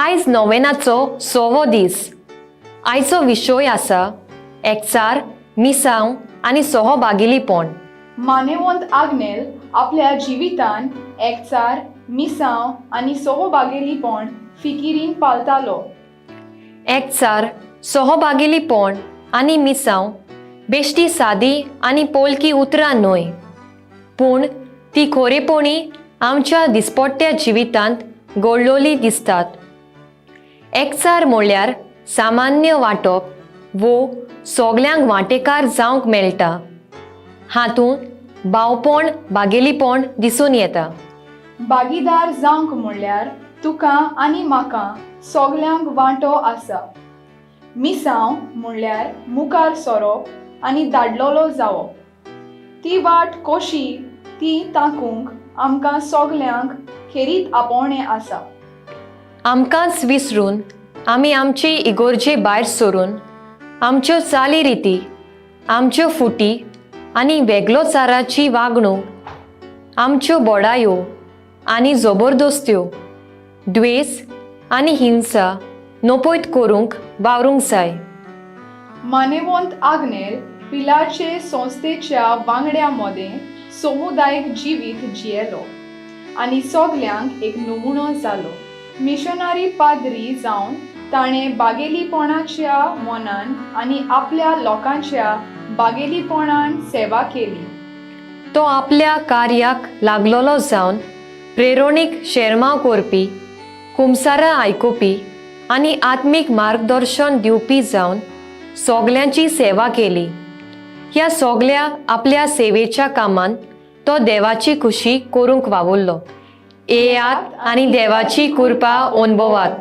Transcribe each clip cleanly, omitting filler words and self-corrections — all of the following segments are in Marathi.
आयज नोवेनाचो 6वो दीस. आयचो विशय आसा एकचार, मिसांव आनी सहभागिलीपण. मानेवंत आग्नेल आपल्या जिवितान एकचार, मिसांव आनी सहभागिलीपण फिकिरीन पालतालो. एकचार, सहभागिलीपण आनी मिसांव बेश्टी सादी आनी पोलकी उतरां न्हय, पूण ती खरेपणी आमच्या दिसपट्ट्या जिवितांत घडलोली दिसतात. एकचार म्हणल्यार सामान्य वांटप वो सगल्यांक वांटेकार जावंक मेळटा. हातूंत भावपण भागेलीपण दिसून येता. भागीदार जावंक म्हणल्यार तुका आनी म्हाका सगल्यांक वांटो आसा. मिसांव म्हणल्यार मुखार सरप आनी धाडलोलो जावप. ती वाट कशी ती ताकूंक आमकां सगल्यांक खेरीत आपोवणें आसा. आमकांच विसरून आमी आमचे इगोर्जे भायर सरून आमच्यो चाली आमच्यो फुटी आनी वेगळोचाराची वागणूक, आमच्यो बोडायो आनी जबरदस्त्यो, द्वेस आनी हिंसा नपयत करूंक वावरूंक जाय. मानेवंत आग्नेल पिलाचे संस्थेच्या वांगड्यां मदें समुदायिक जिवीत जियेलो आनी सगल्यांक एक नमुनो जालो. मिशनरी पाद्री जावन ताणें बागेलीपणाच्या मनान आनी आपल्या लोकांच्या बागेलीपणान सेवा केली. तो आपल्या कार्याक लागलोलो जावन प्रेरणीक शेरमाव करपी, कुमसारां आयकुपी आनी आत्मीक मार्गदर्शन दिवपी जावन सगल्यांची सेवा केली. ह्या सगल्या आपल्या सेवेच्या कामान तो देवाची खुशी करूंक वावुरलो. येयात आनी देवाची कृपा अनुभवात.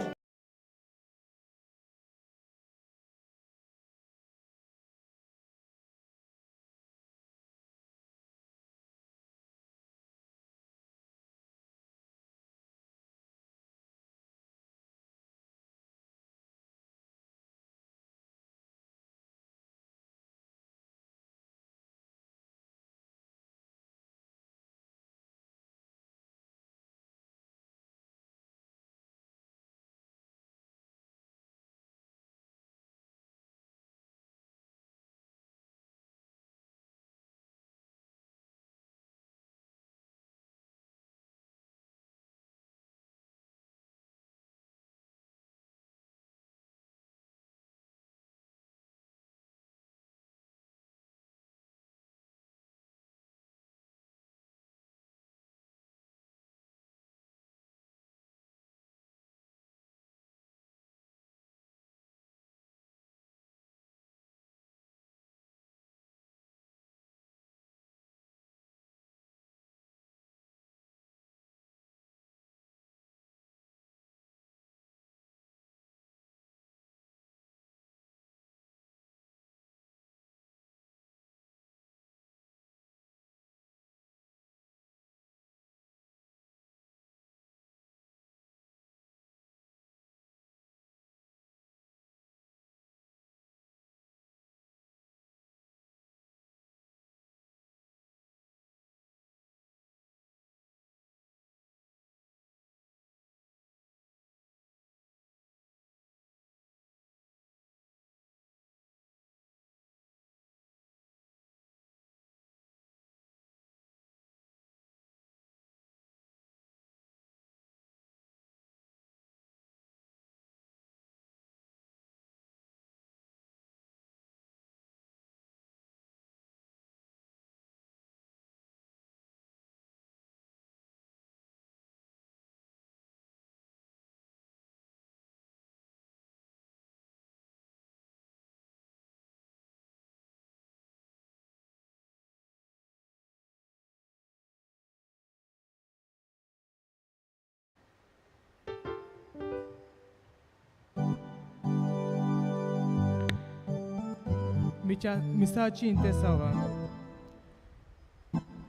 मिसाची इंतेसावा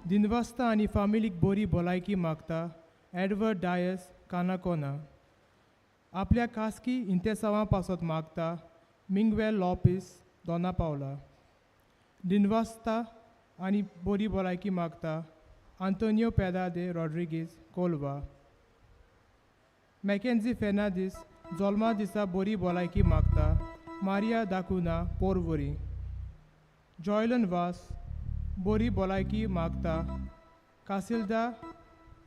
दिनवास्ता आनी फामिलीक बरी भलायकी मागता एडवर्ड डायस कानाकोना. आपल्या खासगी इंतेसावा पासत मागता मिंगवेल लॉपिस दोना पावला. दिनवास्ता आनी बरी भलायकी मागता आंतोनियो पेदा दे रॉड्रिगीज कोल्वा. मॅकेन्झी फेर्नांदीस जल्मा दिसा बरी भलायकी मागता मारिया दाखुना पोरवरी जॉयलन वास बरी भलायकी मागता कासिल्दा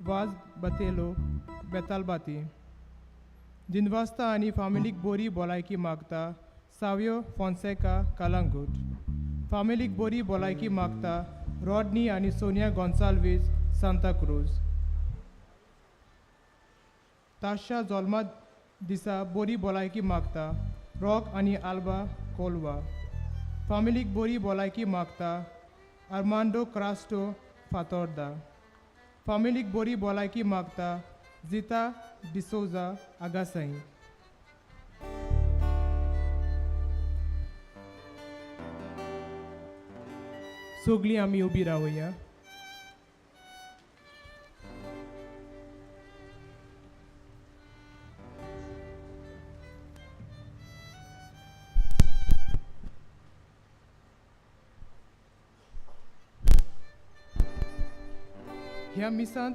वाज बतेलो बेतालबाती दिनवास्ता आनी फामिलीक बरी भलायकी मागता साव्यो फॉन्सेका कालांगूट फामिलीक बरी भलायकी मागता रॉडनी आनी सोनिया गॉन्साल्वीज सांताक्रूज ताशा जल्मा दिसा बरी भलायकी मागता रॉक आनी आल्बा कोलवा फामिलीक बरी भलायकी मागता आर्मांडो क्रास्टो फातोर्दा फामिलीक बरी भलायकी मागता जिता डिसोजा आगासाई सगळीं आमी उबी रावया ह्या मिसांत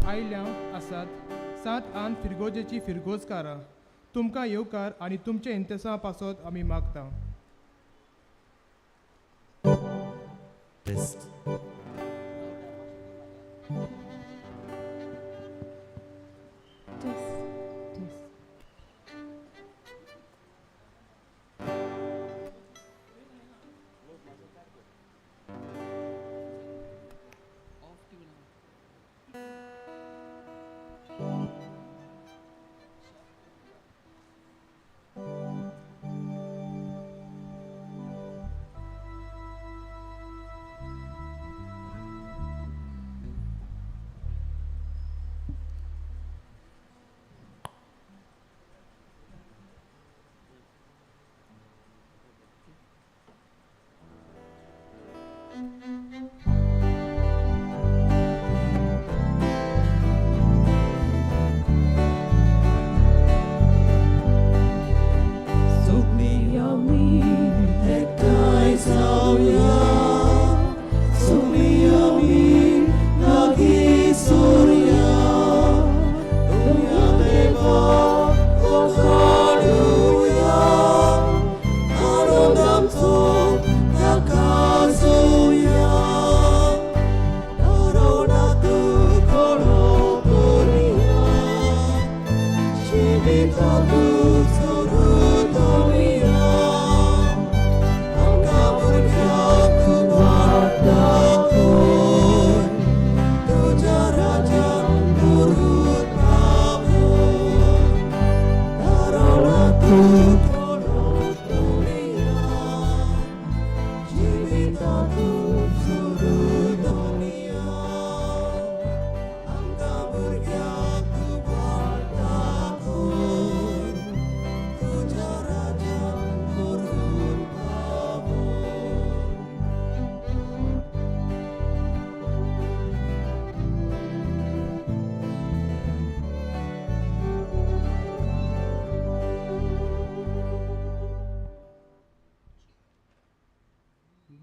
आयल्या आसात सात आन फिरगोजेची फिरगोजकारां तुमकां येवकार आनी तुमचे इंतसां पासत आमी मागता Test.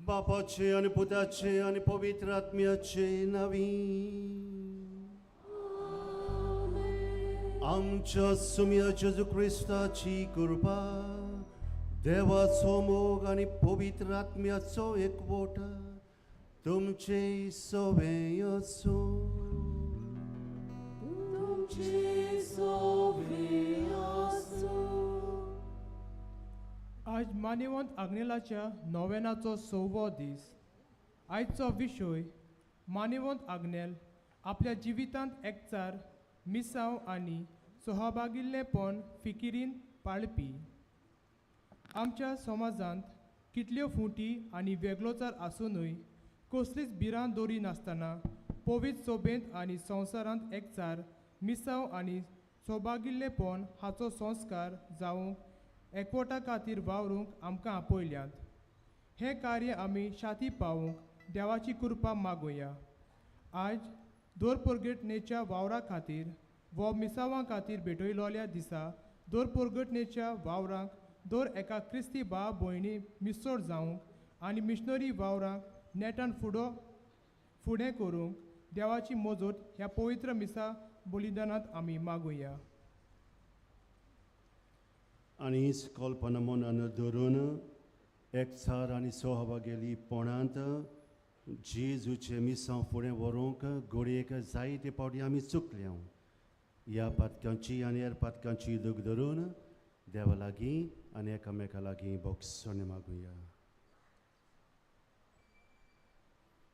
बापाचे आणि पुताचे आणि पवित्र आत्म्याचे नावी आमच्या सुम्या जेजू ख्रिस्ताची कृपा देवाचो मोग आणि पवित्र आत्म्याचो एकवोटा तुमचे सोबे असो आज मानेवंत आग्नेलाच्या नोवेनाचो 6वो दीस आयचो विशय मानेवंत आग्नेल आपल्या जिवितांत एकचार मिसांव आनी सहभागिल्लेपण फिकिरीन पाळपी आमच्या समाजांत कितल्यो फुटी आनी वेगळोचार आसुनूय कसलीच भिरांत दोरी नासतना पवित्र सोबेंत आनी संवसारांत एकचार मिसांव आनी सहभागिल्लेपण हाचो संस्कार जावंक एकवटा खातीर वावरूंक आमकां आपयल्यात हें कार्य आमी शाती पावूंक देवाची कृपा मागुया आज दोर परगटणेच्या वावरा खातीर वो मिसावां खातीर भेटयलोल्या दिसा दोर परगटणेच्या वावरांक दोर एका क्रिस्ती भाव भयणी मिसोड जावंक आनी मिशनरी वावरांक नेटान फुडें करूंक देवाची मोजोत ह्या पवित्र मिसा बलिदानांत आमी मागुया आनी कल्पना मनान धरून एकचार आनी सहभागीपणांत जेजूचे मिसांव फुडें व्हरूंक घोडयेक जायते फावटी आमी चुकल्या. ह्या पातकांची आनी हेर पातकांची दूख धरून देवा लागीं आनी एकामेका लागीं बोगसण मागुया.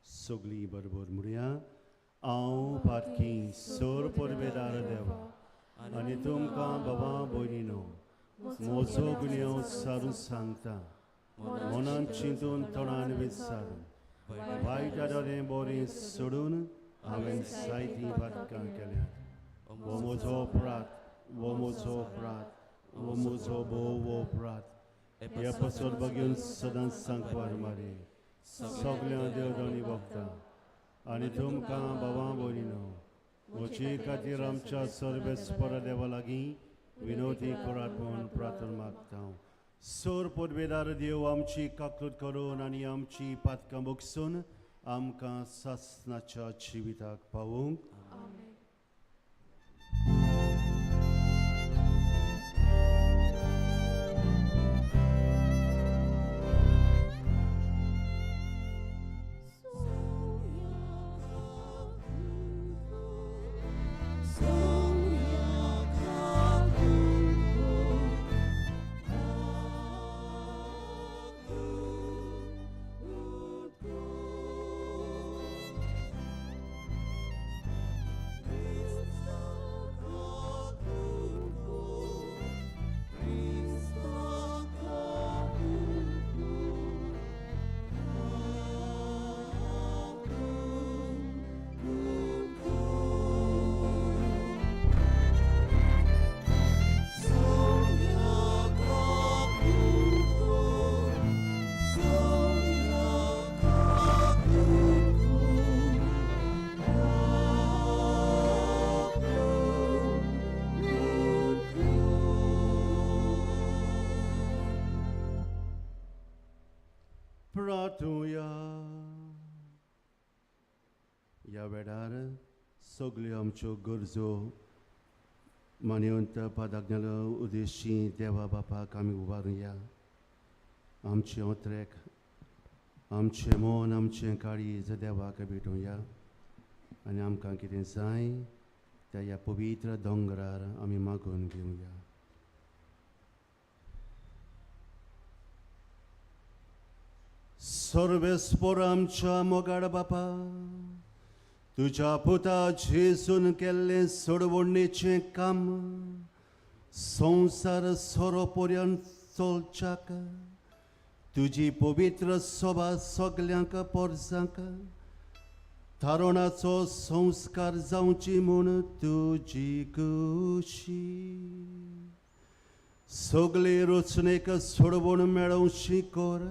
सगळीं बरोबर म्हणुया. हांव पातकी सोर परबेदार देवा आनी तुमकां बाबा भयणीनो म्हजो गुन्यांव सारून सांगता. मनान चिंतून तोंडान विचारून वायट आदारें बरें सोडून हांवें जायतीं पातकां केल्यात. वो म्हजो अपराध, वो म्हजो अपराध, वो म्हजो भोव अपराध. ह्या पसत बघून सदांच सांगपार मारे सगळ्या देवदांनी भोगता. आनी तुमकां बाबा भयणीनो म्हजे खातीर आमच्या सर्वेस्पर देवा लागीं विनोदी करात म्हूण प्रार्थना मागता. सोर पोदवेदार देव आमची काकूट करून आनी आमची पातकां बोगसून आमकां सासणाच्या जिविताक पावूंक. प्रार्थुया. ह्या वेळार सगल्यो आमच्यो गरजो मानवंत पादाग्नालो उद्देशी देवा बापाक आमी उबारुया. आमचे ओत्रेक आमचें मन आमचें काळीज देवाक भेटुया. आनी आमकां कितें जाय त्या ह्या पवित्र दोंगरार आमी मागून घेवया. सर्वेस्पर आमच्या मोगाड बापा, तुज्या पुता जेजून केल्लें सोडवणेचें काम संवसार सोरो पर्यंत चलच्याक तुजी पवित्र सभा सगल्यांक पोरसांक थारोणाचो संस्कार जावची म्हूण तुजी कुशी. सगळे रचनेक सोडवण मेळोवची कर.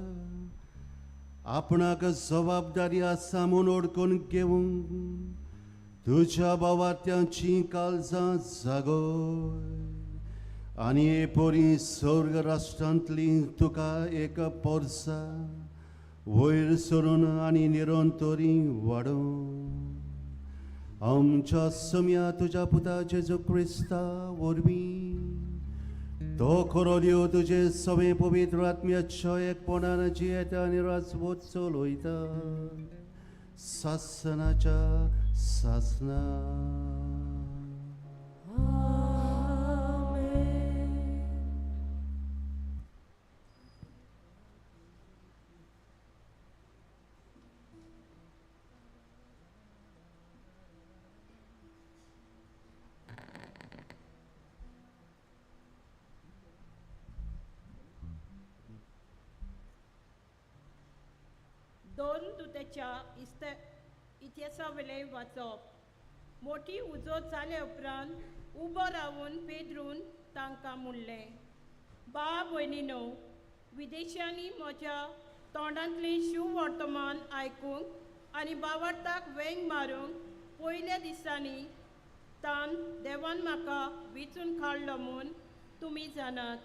आपणाक जबाबदारी आसा म्हूण ओळखून घेवंक तुज्या भावार्थ्यांची काळजां जागोय. आनी हे पोरी स्वर्ग राष्ट्रांतली तुका एक पोरसा वयर सरून आनी निरंतरी वाडोवं. आमच्या सम्या तुज्या पुता जेजू क्रिस्ता वरवीं तो खरो देव तुजे सवे पवित्र आत्म्याच्या एकपणान जियेता आनी राजवट चलयता सासनाच्या सासना. दोन दुतेच्या इतिहासा वेले वाचप. मोठी उजो जाले उपरांत उबो रावून पेद्रून तांकां म्हणलें, बा भयणीनो, विदेशांनी म्हज्या तोंडांतलें शिव वर्तमान आयकूंक आनी बावार्थाक वेंग मारूंक पयल्या दिसांनी तान देवान म्हाका वेंचून काडलो म्हूण तुमी जाणात.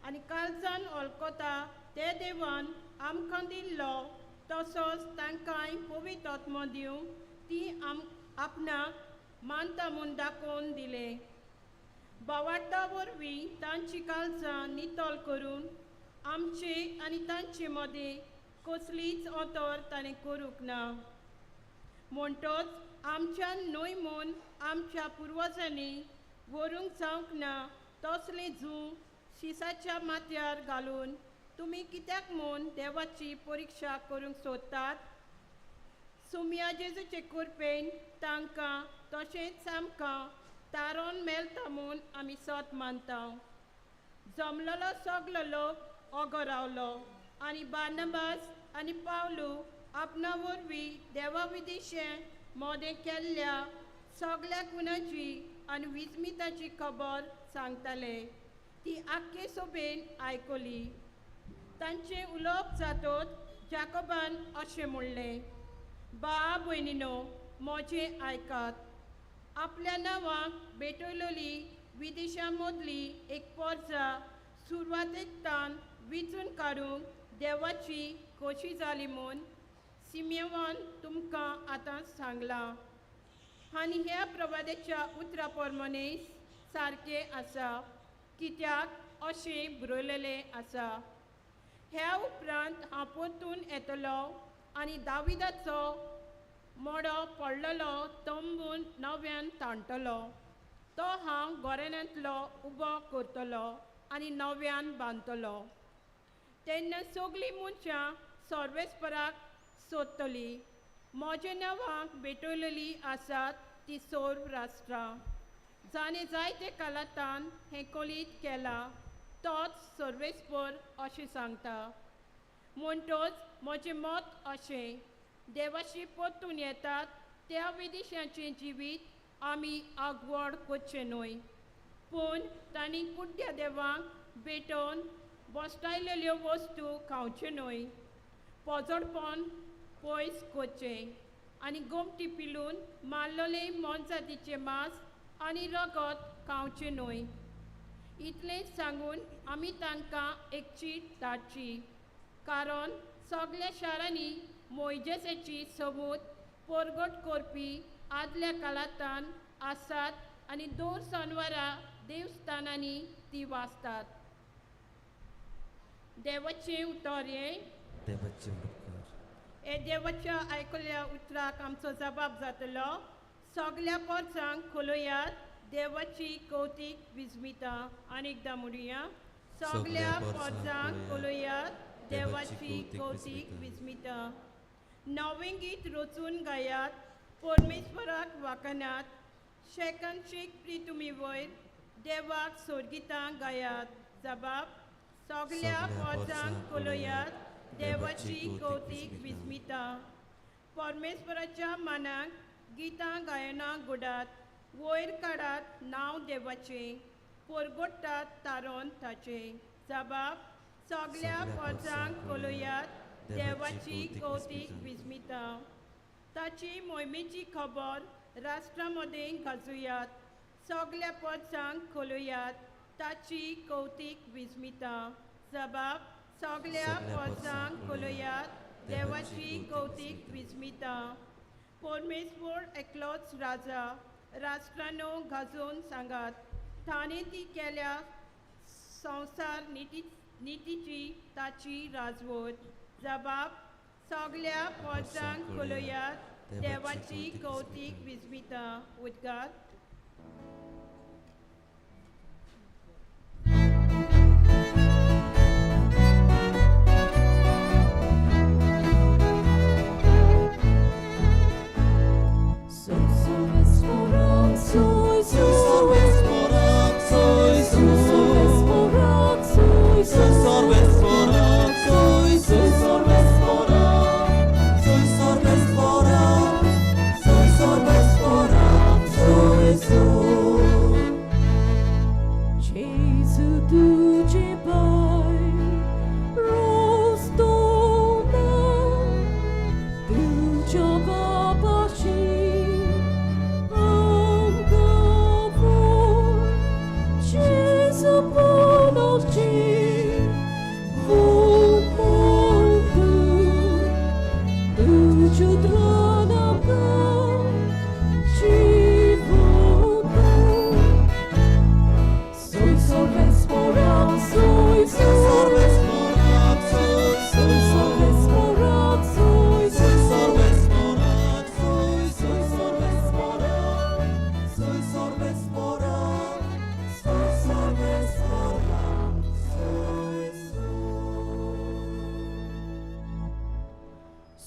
आनी काळजान वळखता ते देवान आमकां दिल्लो तसोच तांकांय पवित्र आत्मो दिवंक ती आपणाक मानता म्हूण दाखोवन दिले. बावार्दा वरवीं तांची काळजां नितळ करून आमचे आनी तांचे मदें कसलीच ऑतर ताणें करूंक ना. म्हणटच आमच्यान न्हय म्हूण आमच्या पुर्वजांनी व्हरूंक जावंक ना तसलें झूं शिसाच्या माथ्यार घालून तुमी कित्याक म्हूण देवाची परिक्षा करूंक सोदतात. सुम्या जेजूचे कृपेन तांकां तशेंच आमकां तारोन मेलता म्हूण आमी सत मानता. जमलेलो सगलो लोक ओगो रावलो आनी बार्नबास आनी पावलू आपणा वरवीं देवा विदेशें मोदें केल्ल्या सगल्या गुणांची आनी विस्मिताची खबर सांगताले. ती आख्खे सोबेन आयकली. तांचे उलोवप जातोच जाकोबान अशें म्हणलें, भावा भयणीनो म्हजें आयकात. आपल्या नांवाक भेटयलोली विदेशां मदली एक पर्जा सुरवातेकतान विचून काडूंक देवाची खोशी जाली म्हूण सिमेवान तुमकां आतां सांगलां. आनी ह्या प्रवादेच्या उतरा प्रमाणे सारकें आसा, कित्याक अशें बरयलेलें आसा. ह्या उपरांत हांव परतून येतलो आनी दाविदाचो मोडो पडलेलो तंबू नव्यान ताणटलो. तो हांव घराण्यांतलो उबो करतलो आनी नव्यान बांदतलो. तेन्ना सगळीं मनशां सर्वेस्पराक सोदतलीं. म्हज्या नांवाक भेटयलेलीं आसात तीं सर्व राष्ट्रां. जाणें जायते काळांतान हें कलीत केलां तोच सर्वेस्पर अशें सांगता. म्हणटच म्हजें मत अशें, देवाशी परतून येतात त्या विदेशाचें जिवीत आमी आगवड करचें न्हय, पूण तांणी कुड्ड्या देवाक भेटोवन बसतायलेल्यो वस्तू खावच्यो न्हय, पोजडपण पयस करचें आनी गोमटी पिलून मारलेलें मोनजातीचें मांस आनी रगत खावचें न्हय. इतलेंच सांगून आमी तांकां एक चीट धाडची. कारण सगल्या शारांनी मोइजेसाची सबूत परगट करपी आदल्या काळांतान आसात आनी दर शेनवारा देवस्थानांनी ती वाचतात. देवाचें उतर हे देवाच्या आयकल्ल्या उतराक आमचो जबाब जातलो. सगल्या परसांक खोलयात देवाची कौतीक विस्मिता. आनी एकदां म्हणुया, सगल्या परसांक खोलयात देवाची कौतीक विस्मिता. नवें गीत रचून गायात, परमेश्वराक वाखनात. शेकन शेक प्री तुमी वयर देवाक सोडगितां गायात. जबाब, सगल्या परसांक खोलयात देवाची कौतीक विस्मिता. परमेश्वराच्या मानाक गितां गायनां घोडात. वयर काडात नांव देवाचें, परगोडटात तारोन ताचें. जबाब, सगल्या परसांक खोलयात देवाची कौतीक विस्मिता. ताची मोहिमेची खबर राष्ट्रां मदें गाजोयात. सगल्या परसांक खोलयात ताची कौतीक विस्मिता. जबाब, सगल्या परसांक खोलयात देवाची कौतीक विस्मिता. परमेश्वर एकलोच राजा. राष्ट्रांनो गाजोवन सांगात, ताणें ती केल्या संवसार नितीची ताची राजवट. जबाब, सगल्या परसांक खोलयात देवाची कौतीक विस्मिता. उद्गार.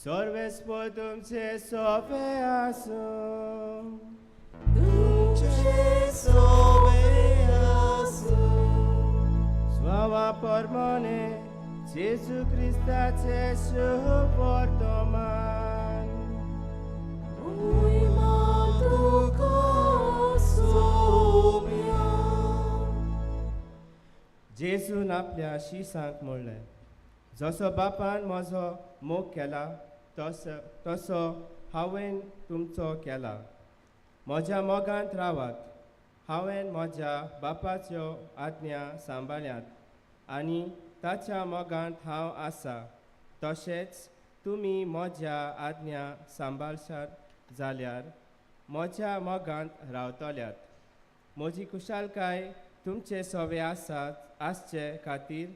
सर्वेस्पर तुमचे सोबे आसूं. Sława pormone, Jezu Chrystace suportoman. जेसून आपल्या शिसांक म्हणलें, जसो बापान म्हजो मोग केला तसो हांवें तुमचो केला. म्हज्या मोगांत रावात. हांवें म्हज्या बापाच्यो आज्ञा सांबाळ्यात आनी ताच्या मोगांत हांव आसा. तशेंच तुमी म्हज्या आज्ञा सांबाळशात जाल्यार म्हज्या मोगांत रावतल्यात. म्हजी खुशालकाय तुमचे सोबे आसचे खातीर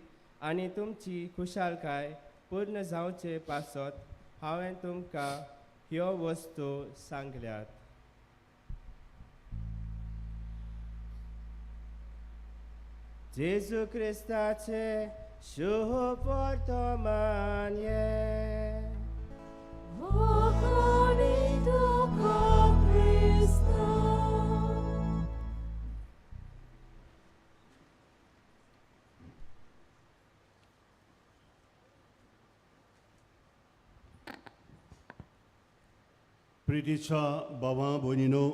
आनी तुमची खुशालकाय पूर्ण जावचे पासत हांवें तुमकां ह्यो वस्तू सांगल्यात. जेजू क्रिस्ताचे सुपर्तमान ये. प्रितीच्या भावां भयणीनो,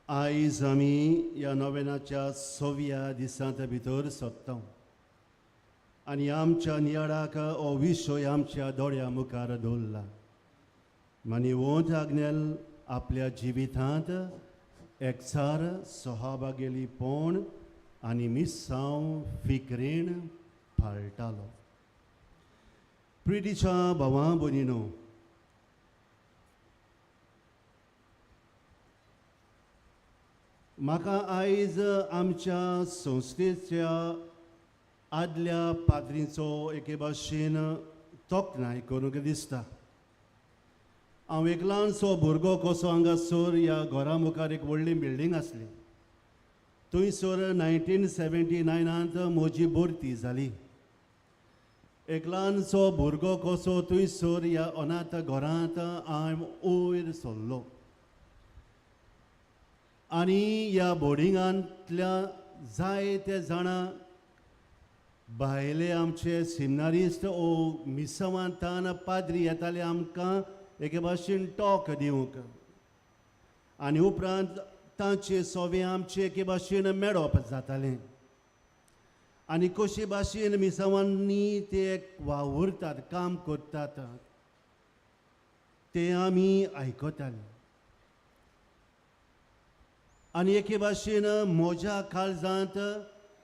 आयज आमी ह्या नोवेनाच्या 6व्या दिसांत भितर सोदता आनी आमच्या नियाळाक हो विशय आमच्या दोळ्या मुखार दवरला. मानिवंत आग्नेल आपल्या जिवितांत एकचार सहभागिलीपण आनी मिसांव फिकरेण पाळटालो. प्रितीच्या भावां भयणीनो, म्हाका आयज आमच्या संस्थेच्या आदल्या पाद्रीचो एके भाशेन तोखणाय करूंक दिसता. हांव एक ल्हानसो भुरगो कसो हांगासर ह्या घरा मुखार एक व्हडली बिल्डींग आसली. थंयसर 1979 म्हजी भरती जाली. एक ल्हानसो भुरगो कसो थंयसर ह्या अनाथ घरांत हांव वयर सरलो आनी ह्या बोर्डिंगांतल्या जायते जाणां भायले आमचे सेमिनारिस्ट ओ मिसवांतान पाद्री येताले आमकां एके भाशेन टॉक दिवंक आनी उपरांत तांचे सोबे आमचे एके भाशेन मेळप जातालें आनी कशे भाशेन मिसवांनी ते वावुरतात, काम करतात ते आमी आयकताले. आनी एके भाशेन म्हज्या काळजांत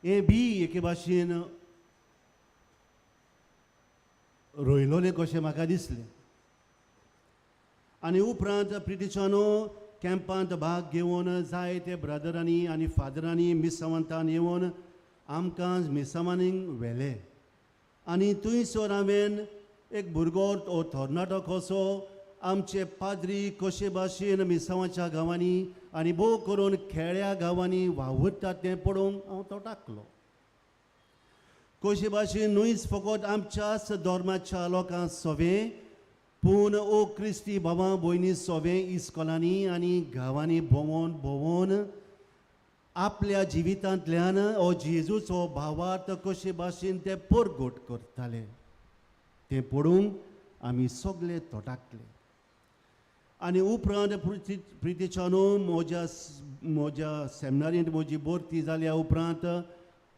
हे बी एके भाशेन रोयलोलें कशें म्हाका दिसलें. आनी उपरांत प्रितीच्यानो कॅम्पांत भाग घेवन जायते ब्रदरांनी आनी फादरांनी मिसवांतान येवन आमकां मिसवांनीक व्हेले आनी थंयसर हांवें एक भुरगो ओ तरणाटो कसो आमचे पाद्री कशे भाशेन मिसवांच्या गांवांनी आनी भोव करून खेड्या गांवांनी वावुरतात तें पळोवंक हांव तो टाकलो. कशे भाशेन न्हूच फकत आमच्याच धर्माच्या लोकांक सोबे पूण ओ क्रिस्ती भावां भयणी सोबे इस्कॉलांनी आनी गांवांनी भोंवून आपल्या जिवितांतल्यान हो जेजूचो भावार्थ कशे भाशेन ते परगट करताले तें पळोवंक आमी सगळे तोटाकले. आनी उपरांत प्रितीच्यानो म्हज्या सेमिनारींत म्हजी भरती जाल्या उपरांत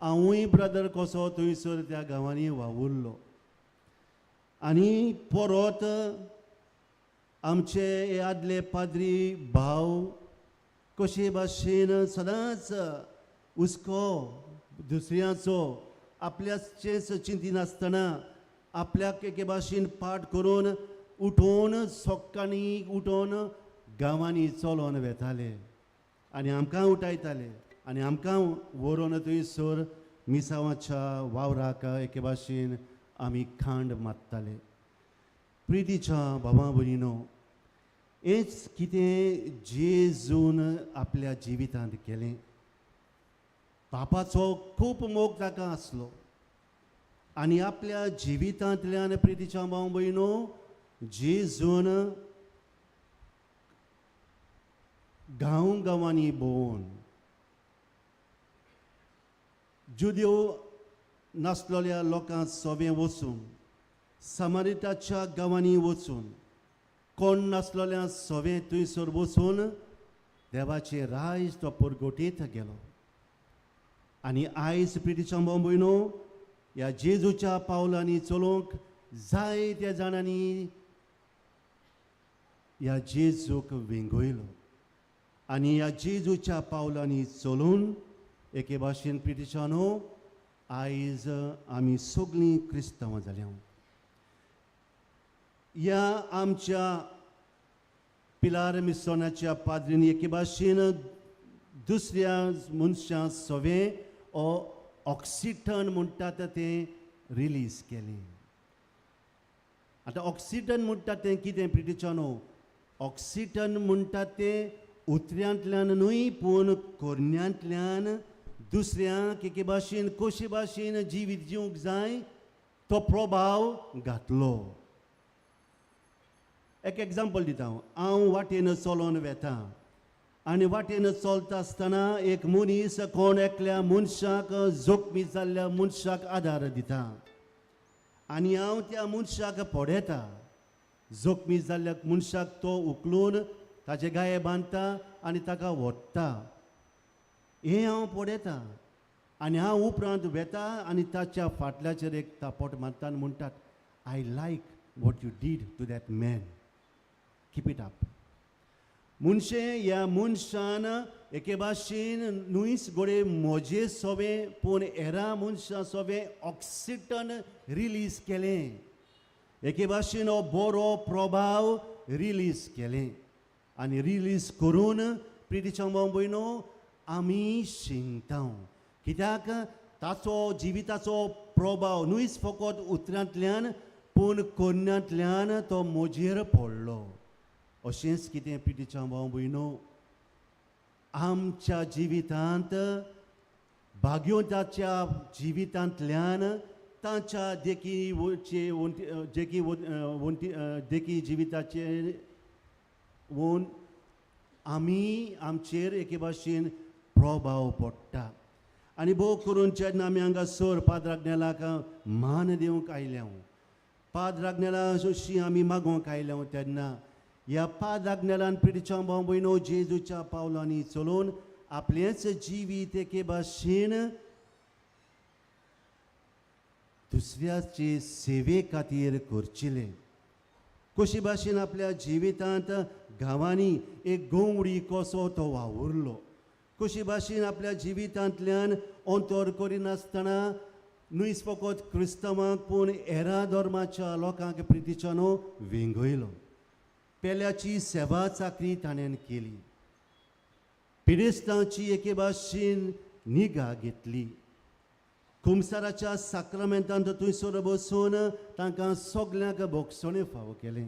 हांवूय ब्रदर कसो थंयसर त्या गांवांनी वावुरलो आनी परत आमचे हे आदले पाद्री भाव कशे भाशेन सदांच हुस्को दुसऱ्याचो आपल्याचेच चिंती नासतना आपल्याक एके भाशेन पाठ करून उठोवन सकाळीं उठोवन गांवांनी चलोन वेताले आनी आमकां उठयताले आनी आमकां व्हरून थंयसर मिसावाच्या वावराक एके भाशेन आमी खांड मारताले. प्रितीच्या भावां भयणीनो, हेच कितें जेजून आपल्या जिवितांत केलें. पापाचो खूब मोग ताका आसलो आनी आपल्या जिवितांतल्यान प्रितीच्या भाव भयणो जेजून गांवांनी भोंवन जुद्यो नासलेल्या लोकांक सोबे वचून समारिताच्या गांवांनी वचून कोण नासलेल्या सोबे थंयसर वचून देवाचे राज तो परगोटीत गेलो. आनी आयज प्रितीच्या भयणो ह्या जेजूच्या पावलांनी चलोवंक जायत्या जाणांनी ह्या जेजूक विंगयलो आनी ह्या जेजूच्या पावलांनी चलून एके भाशेन प्रितीच्यानो आयज आमी सगळीं क्रिस्तांवां जाल्या. ह्या आमच्या पिलार मिसोनाच्या पाद्रीन एके भाशेन दुसऱ्या मनशां सोवे ऑक्सिटन म्हणटात तें रिलीज केलें. आतां ऑक्सिटन म्हणटात तें कितें प्रितीच्यानो? ऑक्सिटन म्हणटात तें उतऱ्यांतल्यान न्हय पूण कोरण्यांतल्यान दुसऱ्यांक एके भाशेन कशे भाशेन जिवीत जिवंक जाय तो प्रभाव घातलो. एक एग्जाम्पल दिता हांव वाटेन चलोन वेता आनी वाटेन चलता आसतना एक मनीस कोण एकल्या मनशाक जखमी जाल्ल्या मनशाक आदार दिता आनी हांव त्या मनशाक पडयता. जखमी जाल्ल्या मनशाक तो उखलून ताचे गाये बांदता आनी ताका व्हरता. हें हांव पडयता आनी हांव उपरांत वेता आनी ताच्या फाटल्याचेर एक तापोट मारता आनी म्हणटात I like what you did to that man, keep it up. मनशे ह्या मनशान एके भाशेन न्हयच गोडे म्हजे सोबे पूण हेरा मनशां सोबे ऑक्सिटन रिलीज केलें. एके भाशेन हो बरो प्रभाव रिलीज केलें आनी रिलीज करून प्रितीच्या भयणो आमी शिंगता. कित्याक ताचो जिविताचो प्रभाव न्हयच फकत उतरांतल्यान पूण कोन्यांतल्यान तो म्हजेर पडलो. अशेंच कितें प्रितीच्या भयणो आमच्या जिवितांत भाग्योताच्या जिवितांतल्यान तांच्या देखी जिविताचे वोन आमी आमचेर एके भाशेन प्रभाव पडटा. आनी भोव करून जेन्ना आमी हांगासर पाद्र आग्नेलाक मान दिवंक आयल्या, पाद्र आग्नेला अशी आमी मागोवंक आयल्या तेन्ना ह्या पाद्र आग्नेलान प्रितीच्या भयणो जेजूच्या पावलांनी चलोवन आपलेंच जिवीत एके भाशेन दुसऱ्याचे सेवे खातीर करचिले. कशे भाशेन आपल्या जिवितांत गांवांनी एक गोवडी कसो तो वावुरलो, कशे भाशेन आपल्या जिवितांतल्यान अंतर करिनासतना न्हयच फकत क्रिस्तांवांक पूण हेरा धर्माच्या लोकांक प्रितीच्यानो विंगयलो. पेल्याची सेवा चाकरी ताणें केली, पिडेस्तांची एके भाशेन निगा घेतली. खुमसाराच्या साक्रामेंतांत थंयसर बसून तांकां सगल्यांक भोगसणे फावो केलें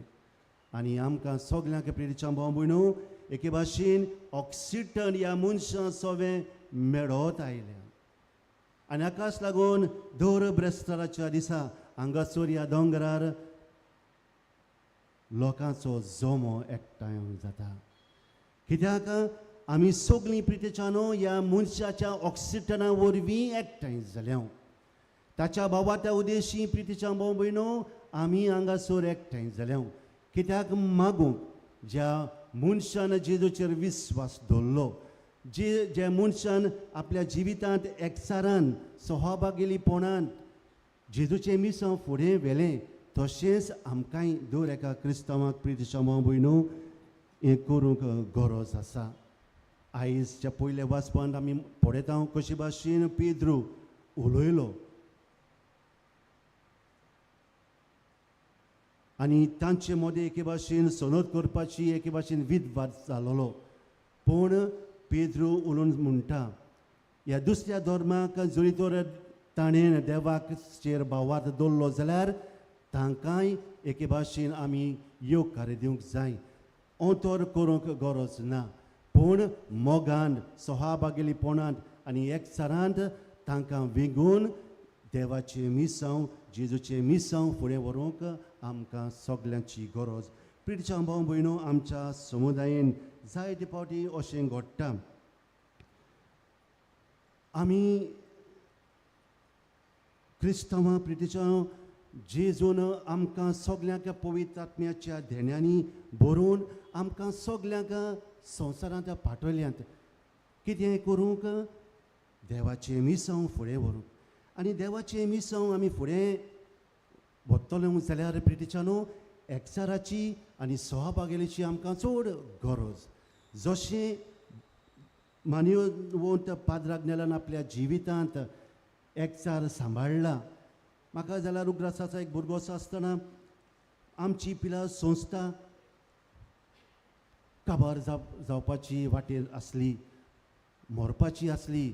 आनी आमकां सगल्यांक प्रितीच्या भयणो एके भाशेन ऑक्सिटन ह्या मनशां सोबे मेळत आयल्या. आनी हाकाच लागून दर ब्रेस्ताराच्या दिसा हांगासर ह्या दोंगरार लोकांचो जोमो एकठांय जाता. कित्याक आमी सगळीं प्रितीच्यानो ह्या मनशाच्या ऑक्सिटना वरवीं एकठांय जाल्या. ताच्या भावाच्या उद्देशी प्रितीच्या भयणो आमी हांगासर एकठांय जाल्या. कित्याक मागूंक ज्या मनशान जेजूचेर विस्वास दवरलो, जे मनशान आपल्या जिवितांत एकचारान सहभागिलीपणान जेजूचें मिसांव फुडें व्हेलें, तशेंच आमकांय दर एका क्रिस्तांवाक प्रितीच्या भयणो हें करूंक गरज आसा. आयजच्या पयल्या वाचपांत आमी पळयता कशे भाशेन पेद्रू उलयलो आनी तांचे मदें एके भाशेन सनद करपाची एके भाशेन विदवाद जालोलो. पूण पेद्रू उलोवन म्हणटा ह्या दुसऱ्या धर्माक जरी तर ताणें देवाक चेर भावार्थ दवरलो जाल्यार तांकांय एके भाशेन आमी योगकार दिवंक जाय. अंतर करूंक गरज ना, पूण मोगान सहभागिलीपणांत आनी एकचारांत तांकां विंगून देवाचें मिसांव जेजूचें मिसांव फुडें व्हरूंक आमकां सगल्यांची गरज. प्रितीच्या भाव भयणो, आमच्या समुदायान जायते फावटी अशें घडटा, आमी क्रिस्तांवां प्रितीच्या जेजून आमकां सगल्यांक पवित्र आत्म्याच्या धेण्यांनी भरून आमकां सगल्यांक संवसारांत पाठयल्यांत. कितें करूंक? देवाचें मिसांव फुडें व्हरूंक. आनी देवाचें मिसांव आमी फुडें व्हरतलो जाल्यार प्रितीच्यानो एकचाराची आनी सहभागितेची आमकां चड गरज. जशें मानवंत पाद्र आग्नेलान आपल्या जिवितांत एकचार सांबाळला. म्हाका जाल्यार उग्रासाचो एक भुरगो आसतना आमची पिला संस्था काबार जावपाची वाटेर आसली, मरपाची आसली.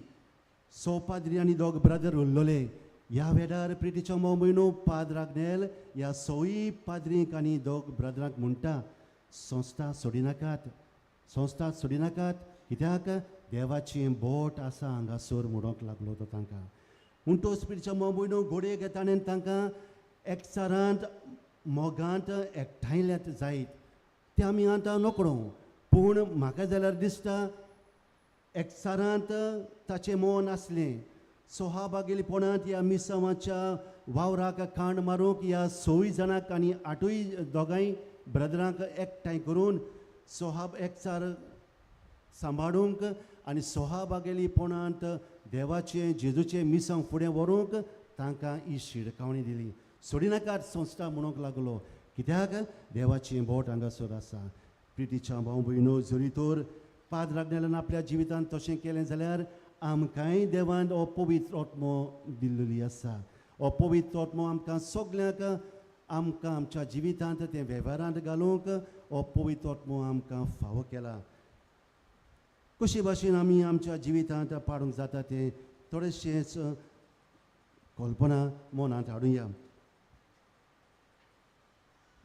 पाद्री आनी दोग ब्रदर उरलोले. ह्या वेळार प्रितीच्या म्हयनो पाद्र आग्नेल ह्या सोयी पाद्रींक आनी दोग ब्रदरांक म्हणटा, संस्था सोडिनाकात, संस्था सोडिनाकात. कित्याक? देवाचें बोट आसा हांगासर म्हणूंक लागलो तो तांकां. म्हणटोच प्रितीच्या म्हयनो घोडये घेताना तांकां एकचारांत मोगांत एकठांयल्यात जायत. ते आमी आतां नोकळो, पूण म्हाका जाल्यार दिसता एकचारांत ताचें मोन आसलें. सहभागिलीपणांत ह्या मिसांवाच्या वावराक कांड मारूंक ह्या 6 जाणांक आनी 8 दोगांय ब्रदरांक एकठांय करून एकचार सांबाळूंक आनी सहभागिलीपणांत देवाचें जेजूचें मिसांव फुडें व्हरूंक तांकां ही शिडकावणी दिली. सोडिनाकात संस्था म्हणूंक लागलो. कित्याक? देवाचें बोट हांगासर आसा. प्रितीच्या भाव भयणो, जरी तर पाद्र आग्नेलान आपल्या जिवितांत तशें केलें जाल्यार आमकांय देवान हो पवित्र आत्मो दिल्लेली आसा. हो पवित्र आत्मो आमकां सगल्यांक आमकां आमच्या जिवितांत तें वेव्हारांत घालूंक हो पवित्र आत्मो आमकां फावो केला. कशे भाशेन आमी आमच्या जिवितांत पाडूंक जाता तें थोडेशेंच कल्पना मनांत हाडुया.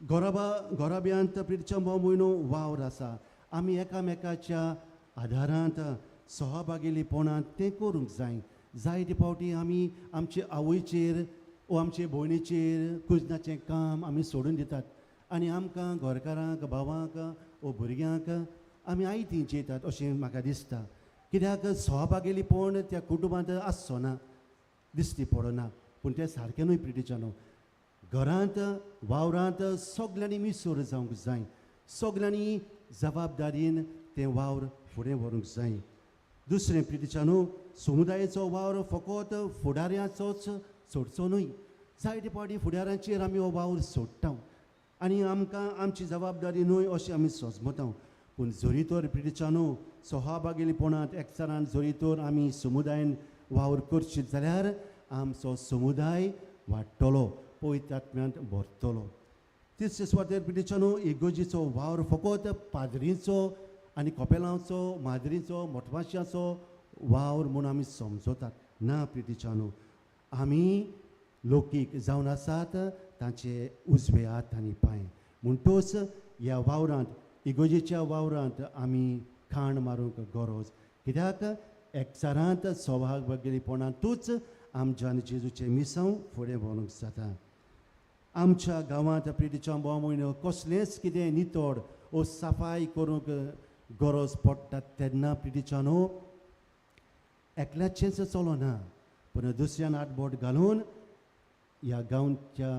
घोराब्यांत प्रितीच्या भाव भयणो वावर आसा. आमी एकामेकाच्या आदारांत सहभागिलीपणांत तें करूंक जाय. जायते फावटी आमी आमचे आवयचेर वो आमचे भयणीचेर कुजनाचें काम आमी सोडून दितात आनी आमकां घरकारांक, भावांक वो भुरग्यांक आमी आयती जेतात अशें म्हाका दिसता. कित्याक? सहभागिलीपण त्या कुटुंबांत आसचो ना दिसती पडना. पूण तें सारकेंनूय प्रितीच्यानो. घरांत वावरांत सगल्यांनी मिसळ जावंक जाय. सगल्यांनी जबाबदारीन तें वावर फुडें व्हरूंक जाय. दुसरें प्रितीच्यानो, समुदायाचो वावर फकत फुडाऱ्याचोच सोडचो न्हय. जायते फावटी फुडाऱ्यांचेर आमी हो वावर सोडटा आनी आमकां आमची जबाबदारी न्हय अशें आमी समजता. पूण जरी तर प्रितीच्यानो सहभागिलीपणांत एकचारान जरी तर आमी समुदायान वावर करशीत जाल्यार आमचो समुदाय वाडटलो, पवित्र आत्म्यांत भरतलो. तिसरे सुवातेर प्रितीच्यानो इगोर्जीचो वावर फकत पाद्रीचो आनी कपेलांचो, माद्रीचो, मोठवाश्याचो वावर म्हूण आमी समजतात. ना प्रितीच्यानो, आमी लौकीक जावन आसात तांचे उजवे हात आनी पांय. म्हणटोच ह्या वावरांत, इगोर्जेच्या वावरांत आमी खाण मारूंक गरज. कित्याक? एकचारांत सहभागिलीपणांतूच आमच्यान जेजूचें मिसांव फुडें व्हरूंक जाता. आमच्या गांवांत प्रितीच्या भाव भयणो कसलेंच कितें नितळ वो सफाई करूंक गरज पडटा तेन्ना प्रितीच्यानो एकल्याचेंच चलना, पूण दुसऱ्यान आडबोट घालून ह्या गांवच्या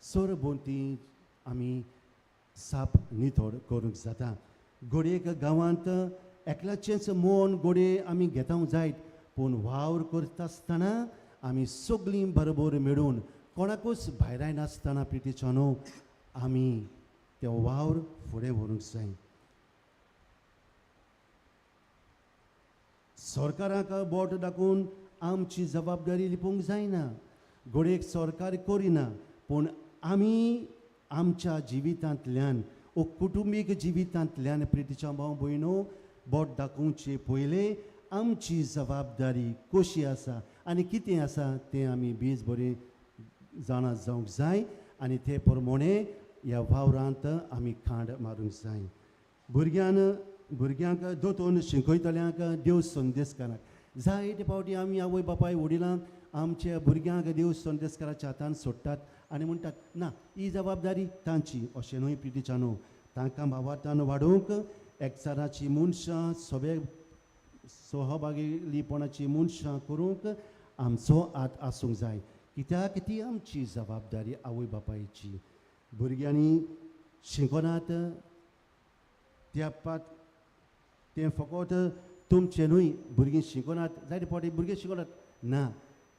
सरभोंवती आमी साप नितळ करूंक जाता. घोडयेक गांवांत एकल्याचेंच मोन घोडये आमी घेवंक जायत, पूण वावर करता आसतना आमी सगळीं बरोबर मेळून कोणाकूच भायराय नासतना प्रितीच्यानो आमी ते वावर फुडें व्हरूंक जाय. सरकाराक बोट दाखोवन आमची जबाबदारी लिपोवंक जायना. घोडयेक सरकार करिना, पूण आमी आमच्या जिवितांतल्यान वो कुटुंबीक जिवितांतल्यान प्रितीच्या भाव भयणो बोट दाखोवचे पयले आमची जबाबदारी कशी आसा आनी कितें आसा तें आमी बेस बरें जाणा जावंक जाय आनी ते प्रमाणे ह्या वावरांत आमी खांड मारूंक जाय. भुरग्यांक दोतोन शिकयतल्यांक देव संदेश करात. जायते फावटी आमी आवय बापाय वडिलांक आमच्या भुरग्यांक देव संदेशकाराच्या हातान सोडटात आनी म्हणटात ना ही जबाबदारी तांची अशें न्हय प्रितीच्यानो तांकां भावार्थान वाडोवंक एकचाराची मनशां सगळे सहभागीपणाची मनशां करूंक आमचो हात आसूंक जाय कित्याक ती आमची जबाबदारी आवय बापायची भुरग्यांनी शिकनात तेपात तें फकत तुमचे न्हय भुरगीं शिकनात जायते फावटी भुरगे शिकनात ना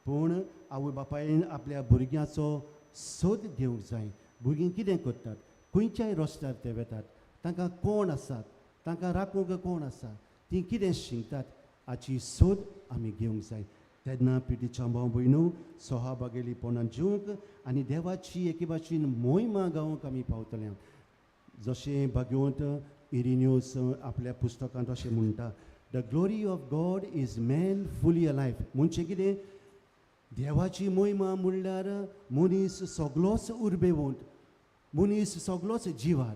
पूण आवय बापायन आपल्या भुरग्याचो सोद घेवंक जाय भुरगीं कितें करतात खंयच्याय रस्त्यार ते वेतात तांकां कोण आसात तांकां राखूंक कोण आसा तीं कितें शिकतात हाची सोद आमी घेवंक जाय तेन्ना पिटीच्या भाव भयणो सहभागिलीपणान जिवंक आनी देवाची एके भाशेन मोहिमा गावंक आमी पावतले जशें भगवंत इरिन्यूस आपल्या पुस्तकांत अशें म्हणटा the glory of God is man फुली अलायव म्हणजे कितें देवाची मोहिमा म्हणल्यार मनीस सगळोच उर्बेवंत मनीस सगळोच जिवार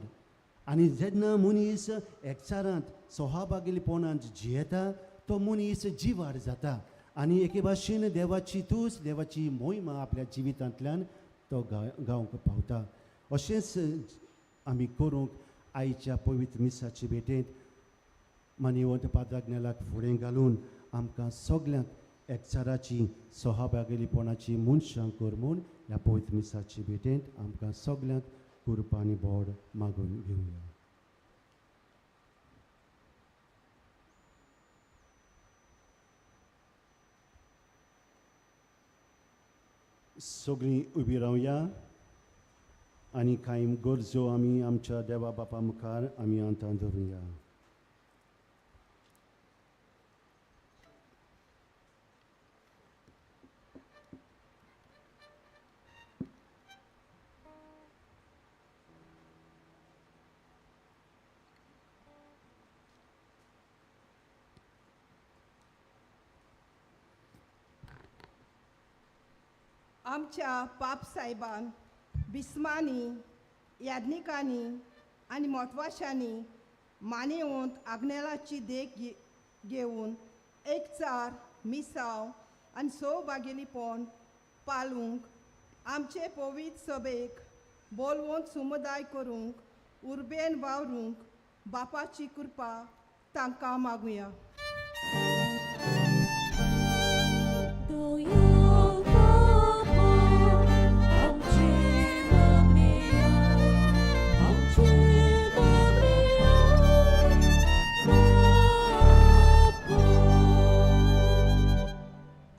आनी जेन्ना मनीस एकचारांत सहभागिलीपणांत जियेता तो मनीस जिवार जाता आनी एके भाशेन देवाची तूस देवाची मोहिमा आपल्या जिवितांतल्यान तो गावंक पावता अशेंच आमी करूंक आयच्या पवित्र मिसाचे भेटेंत मानिवंत पाद्राग्नेलाक फुडें घालून आमकां सगल्यांक एकचाराची सहभागिलीपणाची मनशां कर म्हूण ह्या पवित्र मिसाचे भेटेंत आमकां सगल्यांक कृपा आनी बोड मागून घेवया सगळीं उबी रावया आनी कांय गरजो आमी आमच्या देवा बापा मुखार आमी अंतां धरुया आमच्या पाप साहेबान बिस्मांनी याज्ञिकांनी आनी मोठवाशांनी मानेवंत आग्नेलाची देख घेवन एकचार मिसाव आनी सौभागिलीपण पालूंक आमचे पवित्र सभेक बोलवंत समुदाय करूंक उर्बेन वावरूंक बापाची कृपा तांकां मागुया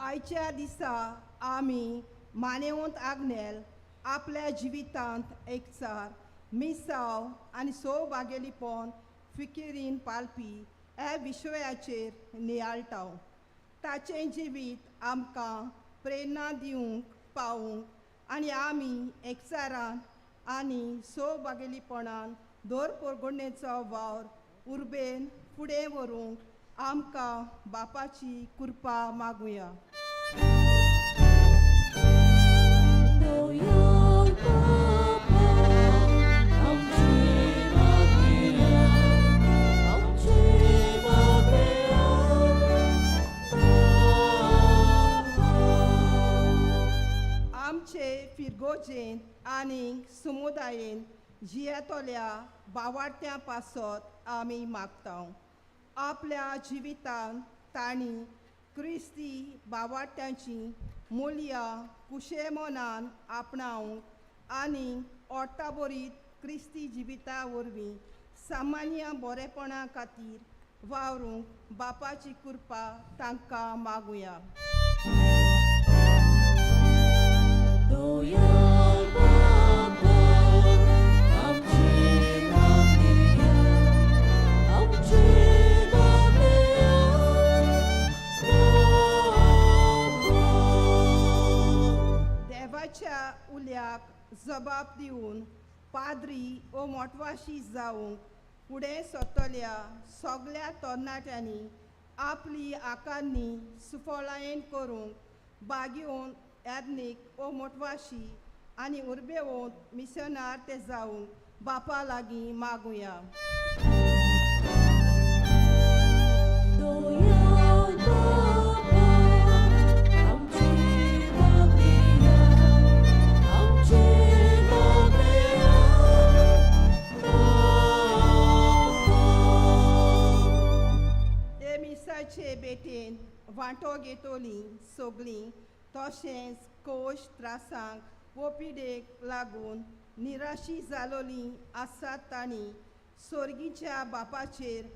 आयच्या दिसा आमी मानेवंत आग्नेल आपल्या जिवितांत एकचार मिसाव आनी सौभागिलीपण फिकिरीन पालपी ह्या विशयाचेर नियाळटाव ताचें जिवीत आमकां प्रेरणा दिवंक पावूंक आनी आमी एकचारान आनी सौभागिलीपणान दर परगणेचो वावर उर्बेन फुडें व्हरूंक आमकां बापाची कृपा मागुया आमचे फिरगोजेन आनी समुदायेन जियेतोल्या बावार्थ्यां पासत आमी मागता आपल्या जिवितांत तांणी क्रिस्ती बावार्थ्यांची मुल्यां कुशेमोनान आपणावंक आनी ओर्ताबोरीत क्रिस्ती जिविता वरवीं सामान्य बरेपणा खातीर वावरूंक बापाची कृपा तांकां मागुया देवाच्या उल्याक जबाब दिवन पाद्री ओ मोटवाशी जावंक फुडें सरतल्या सगळ्या तरणाट्यांनी आपली आकांनी सुफळायेन करूंक बागेवन याज्ञीक ओ मोटवाशी आनी उर्बेवंत मिशनार ते जावंक बापा लागीं मागुया आमची वांटो घेतोली सगळीं तशेंच कोश त्रासांक वो पिडेक लागून निराशी जालोलीं आसात तांणी सोर्गीच्या बापाचेर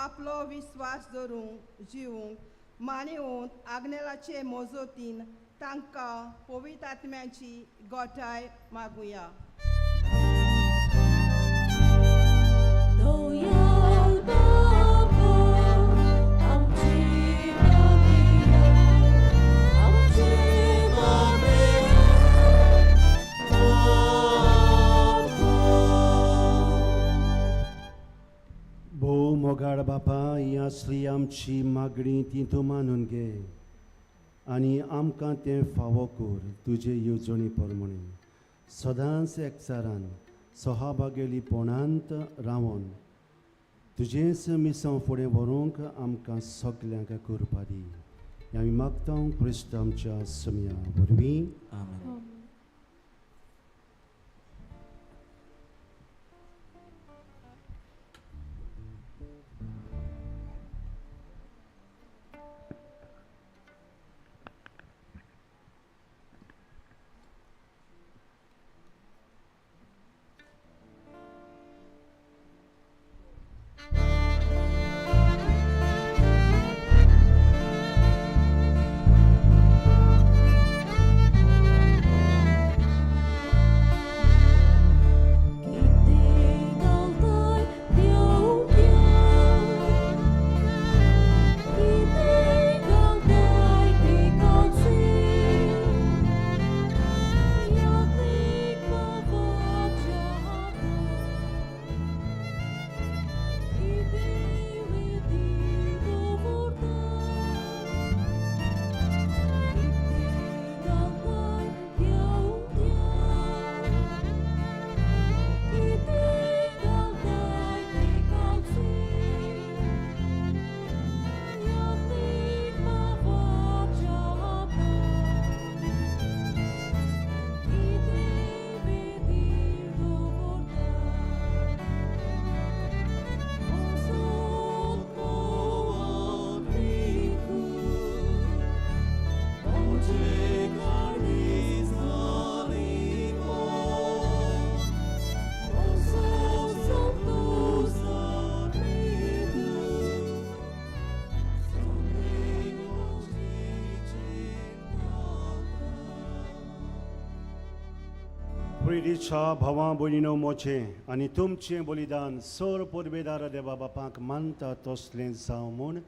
आपलो विस्वास दवरूंक जिवंक मानेवून आग्नेलाचे मोजोतीन तांकां पवित्र आत्म्याची गोठाय मागुया. भोव मोगाळ बापा, ही आसली आमची मागणी ती तूं मानून घे आनी आमकां तें फावो कर तुजे येवजणी प्रमाणे सदांच एकचारान सहाभागेलीपणांत रावन तुजेंच मिसांव फुडें व्हरूंक आमकां सगल्यांक करपा दी. आमी मागता क्रिस्त आमच्या समिया वरवीं. आमेन. प्रिडीच्या भावां भयणीनो मोचें आनी तुमचें बलिदान सर परबेदार देवा बापाक मानता तसलें जावं म्हूण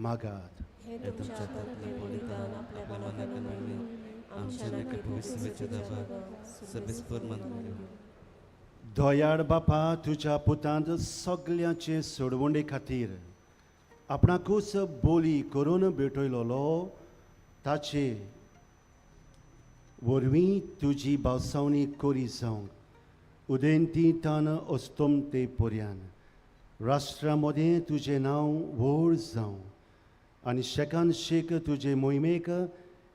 मागात. हे तुमच्या हातांतलें बलिदान आपल्या मनाक मेळ्ळें आमच्या नकळत विसवेचे दाबा सबिस्पर मानले. दयाळ बापा, तुज्या पुतांत सगल्यांचे सोडवणे खातीर आपणाकूच बोली करून भेटयलोलो ताचे वरवीं तुजी बावसावणी करी जावंक उदेंती तान अस्तम ते पर्यान राष्ट्रा मदें तुजें नांव व्हड जावं आनी शेकान शेक तुजे मोहिमेक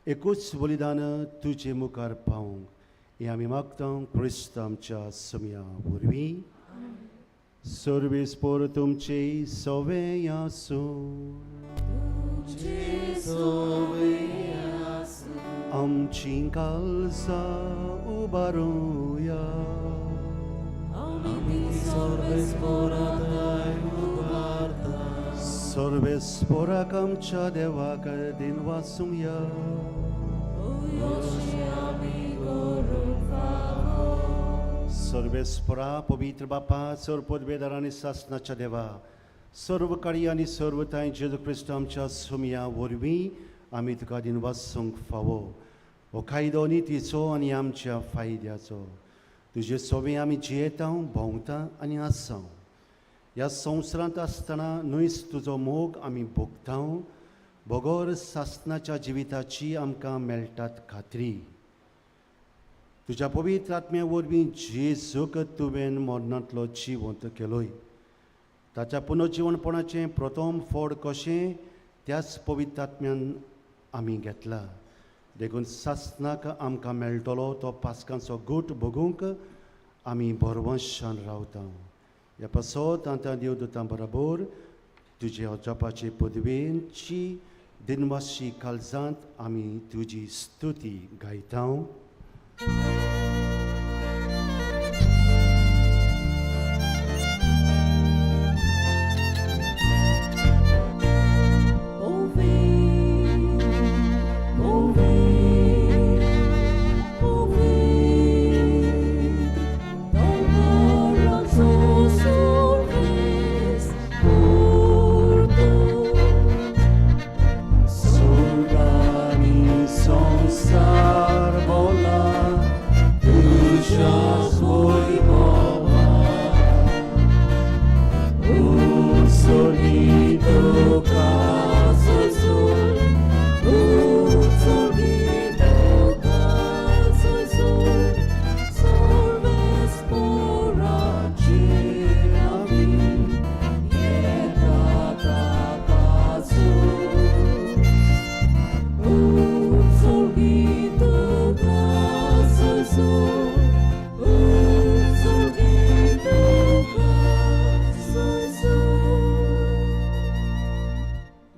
एकूच बलिदान तुजे मुखार पावंक हें आमी मागता क्रिस्त आमच्या समिया वरवीं. सर्वेस्पर तुमचे सवें आसूं आमची काळजां उबारुया. सर्वेस्पराक आमच्या देवाक दिन वासूया. सर्वेस्परा पवित्र बापा, सर पदवेदार आनी सासनाच्या देवा, सर्व काळी आनी सर्वताय जेजू क्रिस्त आमच्या समिया वरवीं आमी तुका दिन वासूंक फावो. हो कायदो नितीचो आनी आमच्या फायद्याचो. तुजे सोबे आमी जियेता, भोंवता आनी आसा. ह्या संवसारांत आसतना न्हयच तुजो मोग आमी भोगता. भोगोर सासनाच्या जिविताची आमकां मेळटात खात्री. तुज्या पवित्र आत्म्या वरवीं जेजूक तुवें मरणांतलो जिवंत केलोय. ताच्या पुनर्जीवनपणाचें प्रथम फळ कशें त्याच पवित्र आत्म्यान आमी घेतला. देखून सासनाक आमकां मेळटलो तो पास्कांचो गूट भोगूंक आमी बरवंशान रावता. ह्या पासत आतां देवदूतां बरोबर तुजे अजापाचे पदवेची दिनवाशी काळजांत आमी तुजी स्तुती गायता.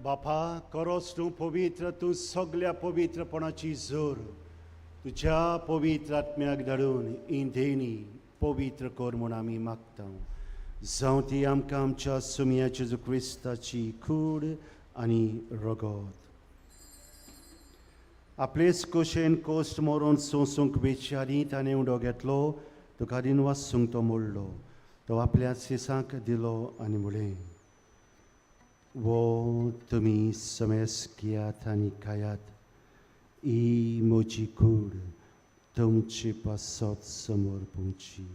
बापा, खरोच तूं पवित्र, तूं सगळ्या पवित्रपणाची जोर तुझ्या पवित्र आत्म्याक धाडून इंधेनी पवित्र कर म्हूण आमी मागता. जावं ती आमकां आमच्या सुमया जेजू क्रिस्ताची कूड आनी रगत. आपलेच कुशेन कोस्ट मोरून सोंसूंक बेचारी ताणें उडो घेतलो, तुका दिनवासूंक तो मोडलो, तो आपल्या सिसांक दिलो आनी म्हळें, वो तुमी समेस्कियात आनी खायात, ही म्हजी कूड तुमची पासत समोर पोवची.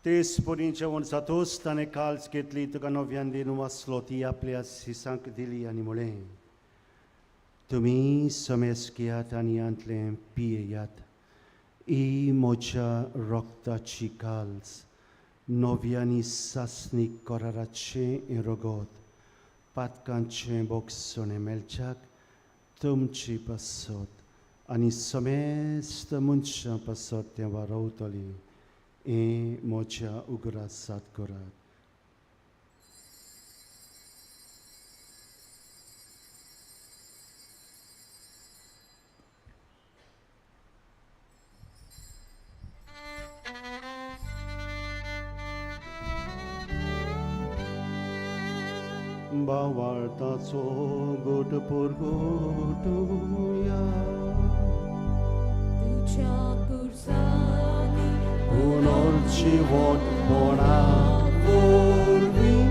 तेच परी जेवण जातोच ताणें काल्स घेतली, तुका नव्यान दिन वाचलो, ती आपल्या सिसांक दिली आनी म्हळें, तुमी समेस्कियात आनी आंतलें पियेयात, ही म्हज्या रगताची काल्स, नव्यानी सासणीक कराराचें हें रगत, पातकांचें बोगसोणें मेलच्याक तुमची पासत आनी समेस्त मनशां पासत तें वारवतलीं. हे म्हज्या उगडासात करात. बावार्ताचो गोट परगोटुया. तुझ्या कुर्सानी उनोरची वोट बोणा वरवीं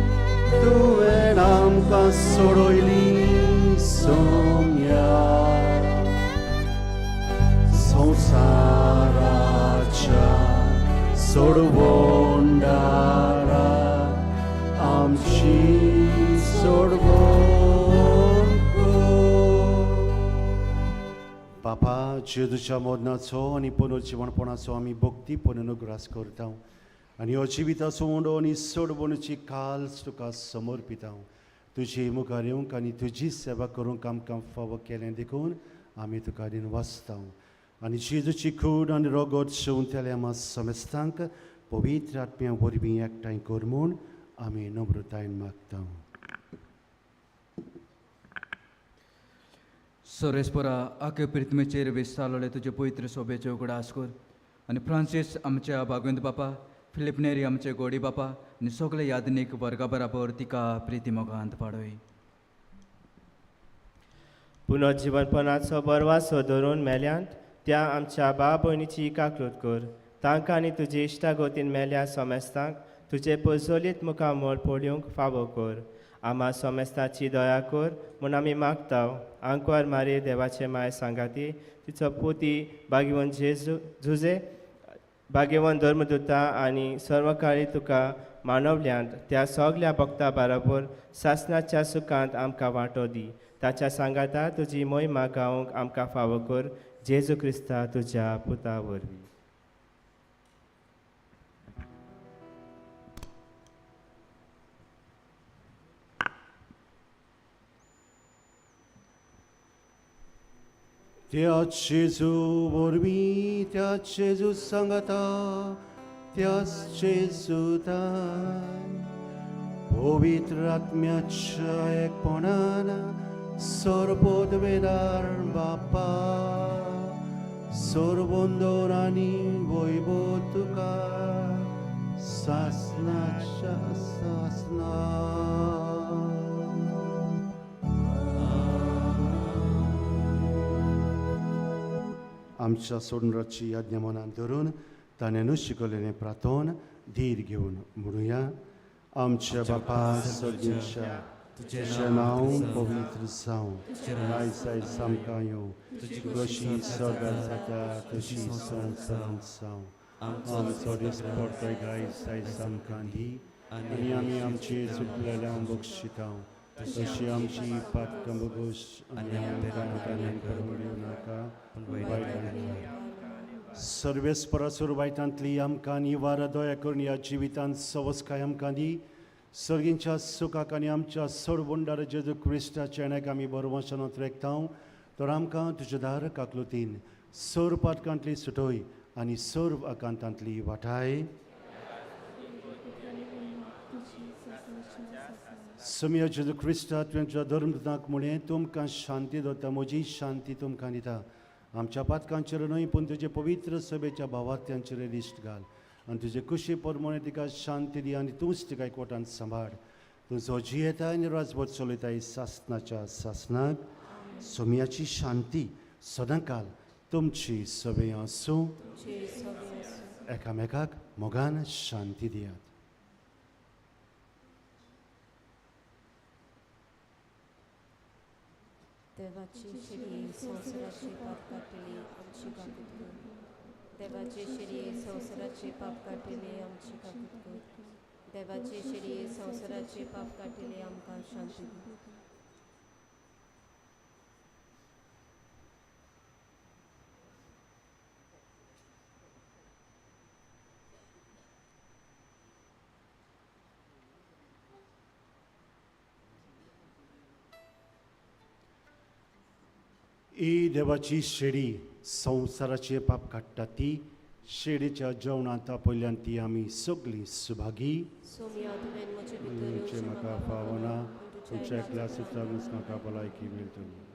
तुवें आमकां सोडयली सोम्या. संवसाराच्या सोडवोंडारा आमची सोडवण कर. बापा, जेजूच्या मोदनाचो आनी पुनर्जीवणपणाचो आमी भक्तीपण अनुग्रास करता आनी हो जिविताचो उंडो आनी सोडवणुची काल्स तुका समर्पिता. तुजे मुखार येवंक आनी तुजी सेवा करूंक आमकां फावो केलें देखून आमी तुका दिनवासता. आनी जेजूची कूड आनी रगत शिंवतले आमा समेस्तांक पवित्र आत्म्या वरवीं एकठांय कर म्हूण आमी नम्रतायेन मागता. सोरेस्परा आखे प्रितमेचेर विस्तारलोले तुजे पवित्र सोबेचे उगडास कर आनी फ्रांसीस आमच्या भागवंत बापा, फिलिप नेरी आमचे गोडी बापा आनी सगळे यादनीक वर्गा बराबर तिका प्रिती मोगांत पाडय. पुनर्जीवनपणाचो बरवासो धरून मेल्यांत त्या आमच्या भाव भयणीची काकूट कर. तांकां आनी तुजे इश्टागोतीन मेल्या समेस्तांक तुजे पजोलीत मुखामोल पळोवंक फावो कर. आमा समेस्ताची दया कर म्हूण आमी मागता. आंकवार मारी देवाचे माय सांगाती, तिचो पुती भाग्यवन झुजे, भाग्यवन धर्मदुता आनी सर्वकाळी तुका मानवल्यांत त्या सगल्या भक्तां बरोबर सासणाच्या सुखांत आमकां वांटो दी. ताच्या सांगाता तुजी मोहिमा गावंक आमकां फावो कर. जेजू क्रिस्ता तुज्या पुता वरवीं. त्याच जेजू वरवीं त्याच जेजू सांगता त्याच जेजूतान पवित्र आत्म्याच्या एकपणान सर्वोदवेदार बापा सर्वोंदोर आनी वैभव तुका सासनाच्या सासना आमच्या सोडणाची आज्ञा मनात धरून ताणें शिकवलेलें प्रार्थन धीर घेवन म्हणुया. आमच्या बापा सगळ्यांच्या तुजें नांव पवित्र जावं, लायसाय सामका येवं, तुजी कशी सगळ्यात जाता तशी संवसारांत जावं. आमचो दिसपडटो गायसाय सामका दी आनी आमी आमची चुकलेल्यांक बक्षिता तशी आमची पातकां बगूश आनी आमकां परवड्यो नाका सर्वेस्परासूर वायटांतली आमकां निवार दया करून ह्या जिवितांत सवस्काय आमकां दी. सर्गींच्या सुखाक आनी आमच्या सोडबुंडार जेजू क्रिस्ताचे आनीक आमी बरोवशनांत रेखता तर आमकां तुज्या दार काकलुतीन सोर पातकांतली सुटोय आनी सोर आकांतांतली वाटाय. समिया जेजू क्रिस्ता तुमच्या धर्मदूतांक म्हळें तुमकां शांती दवरता म्हजी शांती तुमकां दिता. आमच्या पातकांचेर न्हय पूण तुजे पवित्र सभेच्या भावार्थ्यांचेर दिश्ट घाल आनी तुजे कुशी परमणे तिका शांती दी आनी तूंच तिका एकवटान सांबाळ. तुजो जियेताय आनी राजवट चलयताय सासनाच्या सासनाक. सोमियाची शांती सदांकाल तुमची सभे आसूं. एकामेकाक मोगान शांती दियात. देवाची शिडी संवसाराची पाप काटिली आमची काकूत कर. देवाची शिडी संवसाराची पाप काटिली आमची काकूत कर. देवाची शिडी संवसाराची पाप काटिली आमकां शांती दी. ही देवाची शेडी संवसाराचे पाप काडटा ती शेडीच्या जेवणांत पयल्यान ती आमी सगळीं सुभागी. तुमचे म्हाका फावना तुमच्या एकल्या सुचारूच म्हाका भलायकी मेळटली.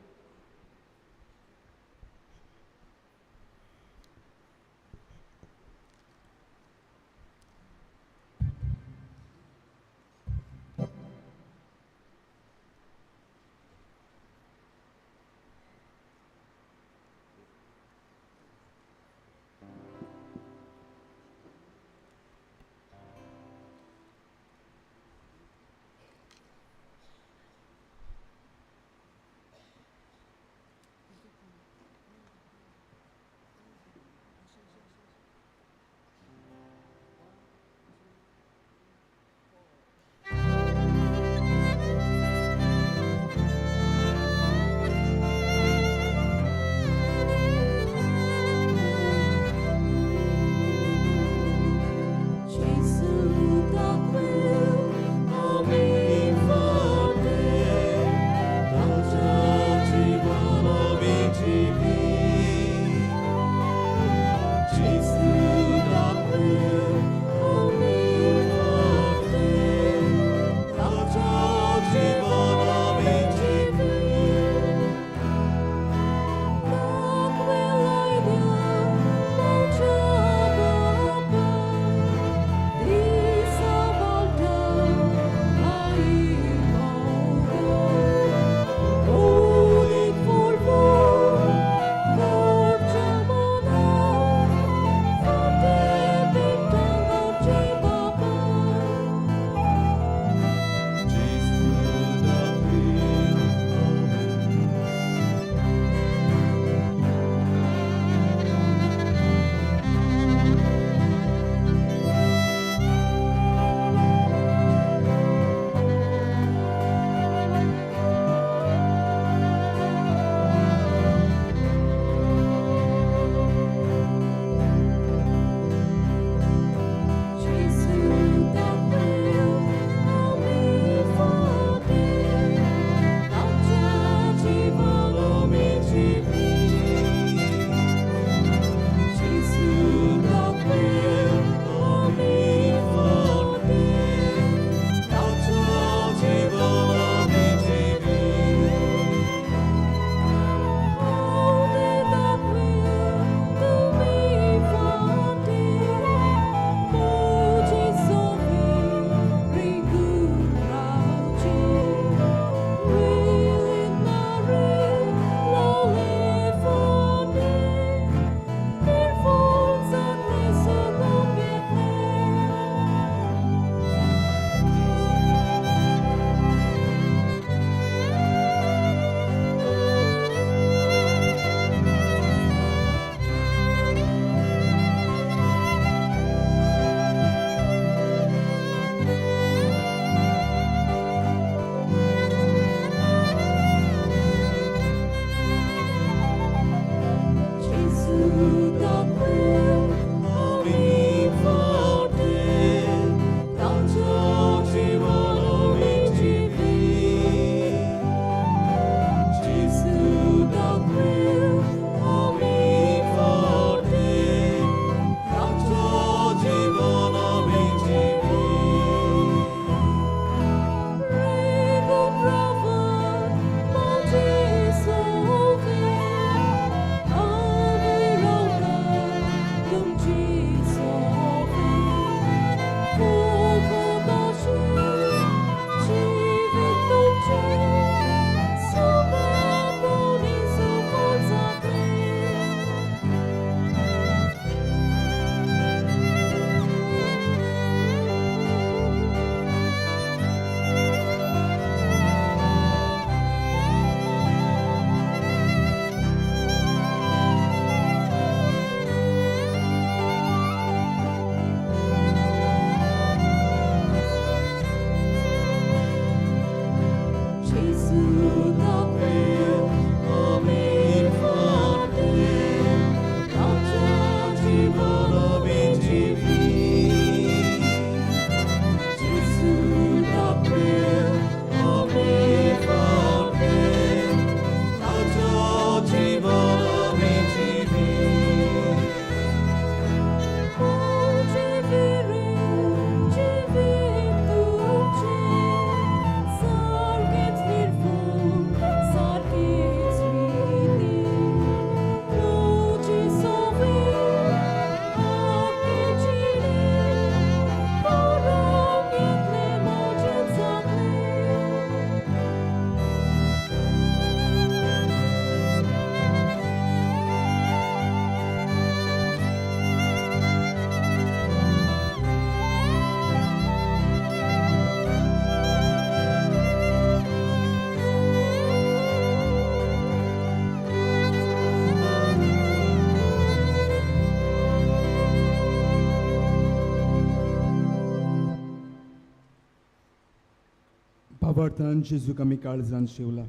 बाबार्थान जेजूक आमी काळजान शेवला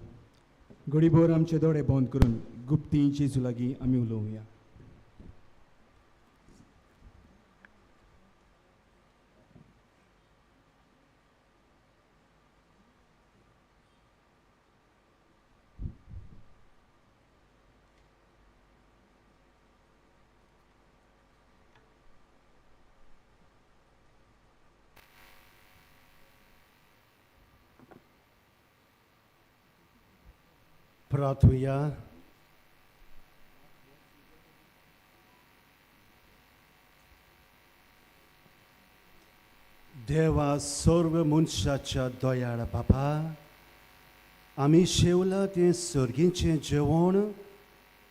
घडीभर आमचे दोळे बंद करून गुप्ती जेजू लागीं आमी उलोवया. प्रार्थूया. देवा सर्व मनशाच्या दयाळ बाबा, आमी शेवला तें सर्गीचें जेवण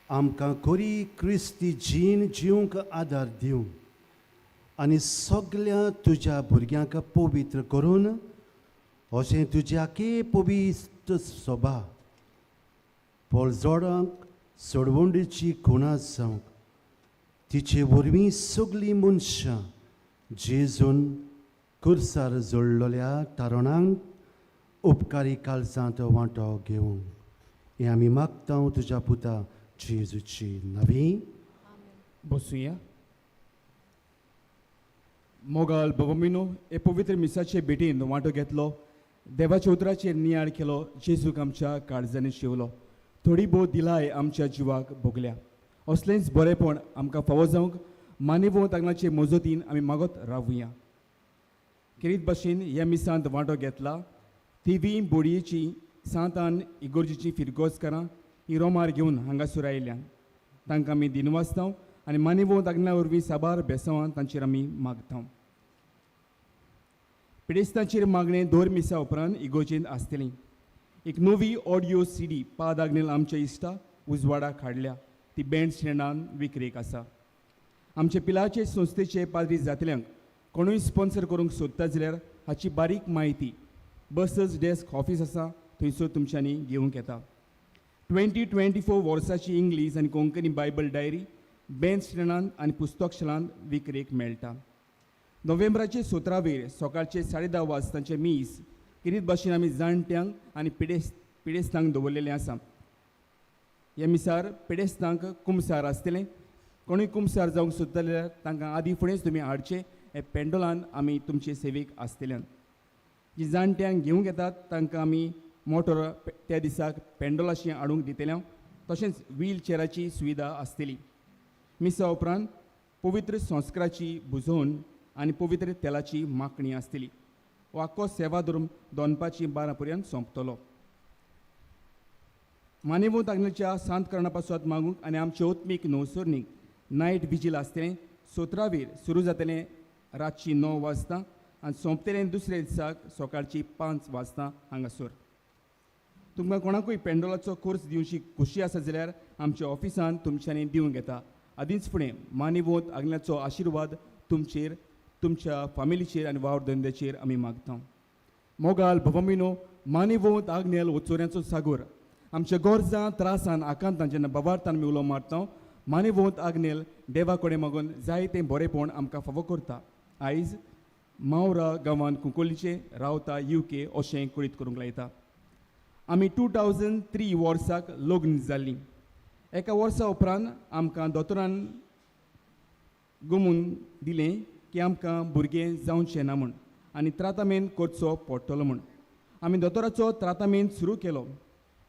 आमकां खरी क्रिस्ती जीण जिवंक आदार दिवं आनी सगळ्या तुज्या भुरग्यांक पवित्र करून अशें तुज्या पवित्र सभा पोळजोडांक सोडवंडीची खुणा जावंक तिचे वरवीं सगळीं मनशां जेजून कुर्सार जोडलेल्या तारुणांक उपकारी काळजांत वांटो घेवंक हें आमी मागता तुज्या पुता जेजूची नवी. बसूया. मोगाल बवमिनो हे पवित्र मिसाचे भेटीन वांटो घेतलो. देवाच्या उतराचेर नियाळ केलो. जेजूक आमच्या काळजांनी शिवलो. थोडी भोव दिलाय आमच्या जिवाक भोगल्या. असलेंच बरेपण आमकां फावो जावंक मानेवो तांगणाचे मजतीन आमी मागत रावुया. किरीत भाशेन ह्या मिसांत वांटो घेतला. तिवी बोडयेची सांतान इगोर्जीची फिरगोजकारां ही रोमार घेवन हांगासर आयल्यां. तांकां आमी दिनवासतांव आनी मानेवो तांगणा वरवीं साबार बेसांवां तांचेर आमी मागतांव. पिडेस्तांचेर मागणें 2 मिसां उपरांत इगोर्जेंत आसतलीं. एक नवी ऑडियो CD पाद आग्नेल आमच्या इश्टा उजवाडाक हाडल्या. ती बँड स्टँडान विक्रेक आसा. आमचे पिलाचे संस्थेचे पाद्री जातल्यांक कोणूय स्पॉन्सर करूंक सोदता जाल्यार हाची बारीक म्हायती बसस डेस्क ऑफिस आसा थंयसर तुमच्यांनी घेवंक येता. 2024 वर्साची इंग्लीश आनी कोंकणी बायबल डायरी बँड स्टँडांत आनी पुस्तकशालांत विक्रेक मेळटा. नोव्हेंबराचे 17 सकाळचे 10:30 वाजतांचे मीस किरीत भाशेन आमी जाणट्यांक आनी पिडेस्तांक दवरलेलें आसा. ह्या मिसार पिडेस्तांक कुमसार आसतलें. कोणूय कुमसार जावंक सोदता जाल्यार तांकां आदीं फुडेंच तुमी हाडचें. हे पेंडोलान आमी तुमचे सेवेक आसतल्यान. जी जाणट्यांक घेवंक येतात तांकां आमी मोटर त्या दिसाक पेंडोलाशी हाडूंक दितल्या. तशेंच व्हीलचॅराची सुविधा आसतली. मिसा उपरांत पवित्र संस्काराची बुजोवन आनी पवित्र तेलाची मागणी आसतली. हो आख्खो सेवा धर्म दोनपारची 12 पर्यंत सोंपतलो. मानेवो तांगणेच्या सांत करणा पासत मागूंक आनी आमचे ओत्मीक न्हवसरणीक नायट विजील आसतलें. 17 सुरू जातलें रातची 9 वाजता आनी सोंपतलें दुसऱ्या दिसाक सकाळची 5 वाजता हांगासर. तुमकां कोणाकूय पेंडोलाचो कोर्स दिवची खुशी आसा जाल्यार आमच्या ऑफिसान तुमच्यांनी दिवंक येता. आदींच फुडें मानेवोंत आग्नेलाचो आशिर्वाद तुमचेर, तुमच्या फामिलीचेर आनी वावर धंद्याचेर आमी मागता. मोगाल भवमिनो मानेवोंत आग्नेल वचोऱ्यांचो सागोर आमच्या गोरजां त्रासान आकांतान जेन्ना बाबार्थान आमी उलो मारता मानेवोंत आग्नेल देवा कडेन मागून जायतें बरेपण आमकां फावो करता. आयज मावरा गांवांत कुंकोलीचे रावता UK अशें कुळीत करूंक लायता. आमी 2003 वर्साक लग्न जाल्लीं. एका वर्सा उपरांत आमकां दोतोरान गमून दिलें की आमकां भुरगें जावचें ना म्हूण आनी त्रातामेंत करचो पडटलो म्हूण. आमी दोतोराचो त्रातामेंत सुरू केलो.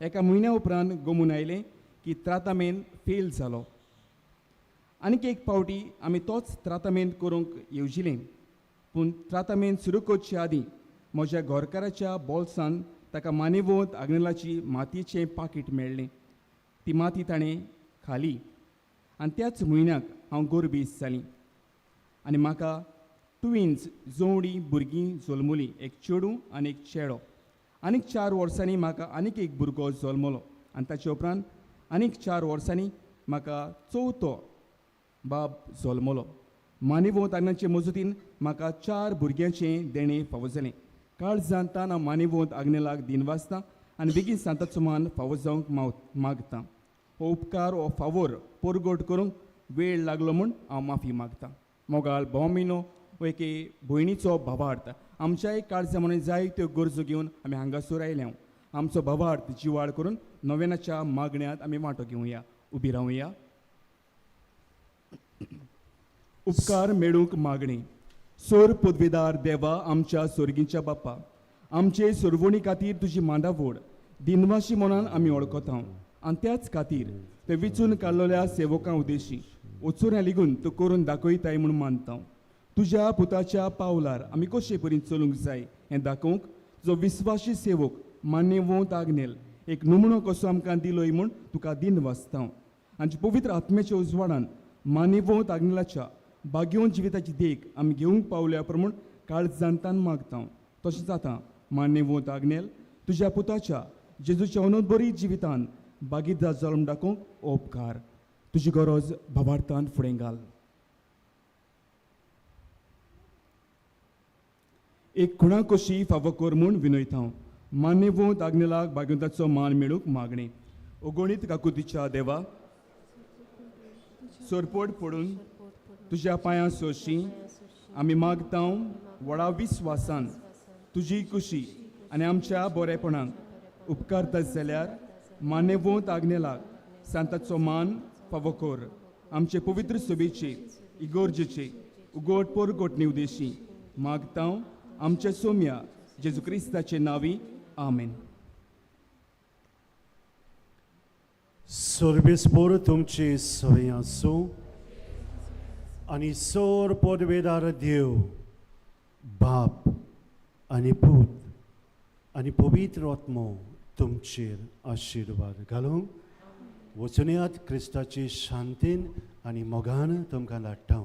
एका म्हयन्या उपरांत गमून आयलें की त्रातामेंत फेल जालो. आनीक एक पावटी आमी तोच त्रातामेंत करूंक येवजिलें. पूण त्रातामेंत सुरू करचे आदीं म्हज्या घरकाराच्या बोल्सान ताका मानेवोंत आग्नेलाची मातयेचें पाकीट मेळ्ळें. ती माती ताणें खाली आनी त्याच म्हयन्याक हांव गोरबीस जालीं. आनी म्हाका ट्विन्स जोवडी भुरगीं जल्मलीं. एक चेडूं आनी एक चेडो. आनीक 4 वर्सांनी म्हाका आनीक एक भुरगो जल्मलो आनी ताचे उपरांत आनीक 4 वर्सांनी म्हाका चवथो बाब जल्मलो. मानेवोंत आग्नेलाचे मजतीन म्हाका 4 भुरग्यांचें देणें फावो जालें. काळजांतान हांव मानेवोंत आग्नेलाक दिनवासतां आनी बेगीन सांताचो मान फावो जावंक मागतां. हो उपकार हो फावोर परगट करूंक वेळ लागलो म्हूण हांव माफी मागतां. मोगाल भोवमिनो हो एके भयणीचो भावार्थ आमच्याय काळजामणे जाय त्यो गरजो घेवन आमी हांगासर आयल्या आमचो भावार्थ जिवाळ करून नोवेनाच्या मागण्यांत आमी वांटो घेवया. उबी रावया. उपकार मेळूंक मागणी. सोर पदवेदार देवा आमच्या सोर्गींच्या बाप्पा, आमचे सोरवणी खातीर तुजी मांडावड दिनवाशी मनान आमी वळखता आनी त्याच खातीर ते विचून काडलेल्या सेवकां उद्देशी वचून लेगून तूं करून दाखयताय म्हूण मानता. तुज्या पुताच्या पावलार आमी कशे परीन चलूंक जाय हें दाखोवंक जो विस्वासी सेवक मान्यवंत आग्नेल एक नमुनो कसो आमकां दिलोय म्हूण तुका दिन वाचता. आमच्या पवित्र आत्म्याच्या उजवाडान मान्यवंत आग्नेलाच्या भाग्यवंत जिविताची देख आमी घेवंक पावल्या प्रमाण काळ जाणतान मागता. तशें जाता मान्यवंत आग्नेल तुज्या पुताच्या जेजूच्या अनोदबरी जिवितान भागीदार जावन दाखोवंक उपकार. तुजी गरज भावार्थान फुडें घाल. एक खुणा कशी फावो कर म्हूण विनयता. मान्यवंत आग्नेलाक भाग्यवंताचो मान मेळूंक मागणी. अगणीत काकुतीच्या देवा सोरपोट पडून तुज्या पांयां सोशी आमी मागता व्हडा विस्वासान तुजी खुशी आनी आमच्या बरेपणाक उपकारता जाल्यार मान्यवंत आग्नेलाक सांताचो मान फावो कर. आमचे पवित्र सभेचे इगोर्जेचे उगोटपोर घोटणे उद्देशी मागता आमच्या सोम्या जेजू क्रिस्ताचे नावी. आमेन. सोर्बेस्पोर तुमचे सवय आसूं आनी सोर पदवेदार देव बाप आनी पूत आनी पवित्र आत्मो तुमचेर आशिर्वाद घालूंक वचून येयात. क्रिस्ताचे शांतीन आनी मोगान तुमकां धाडटा.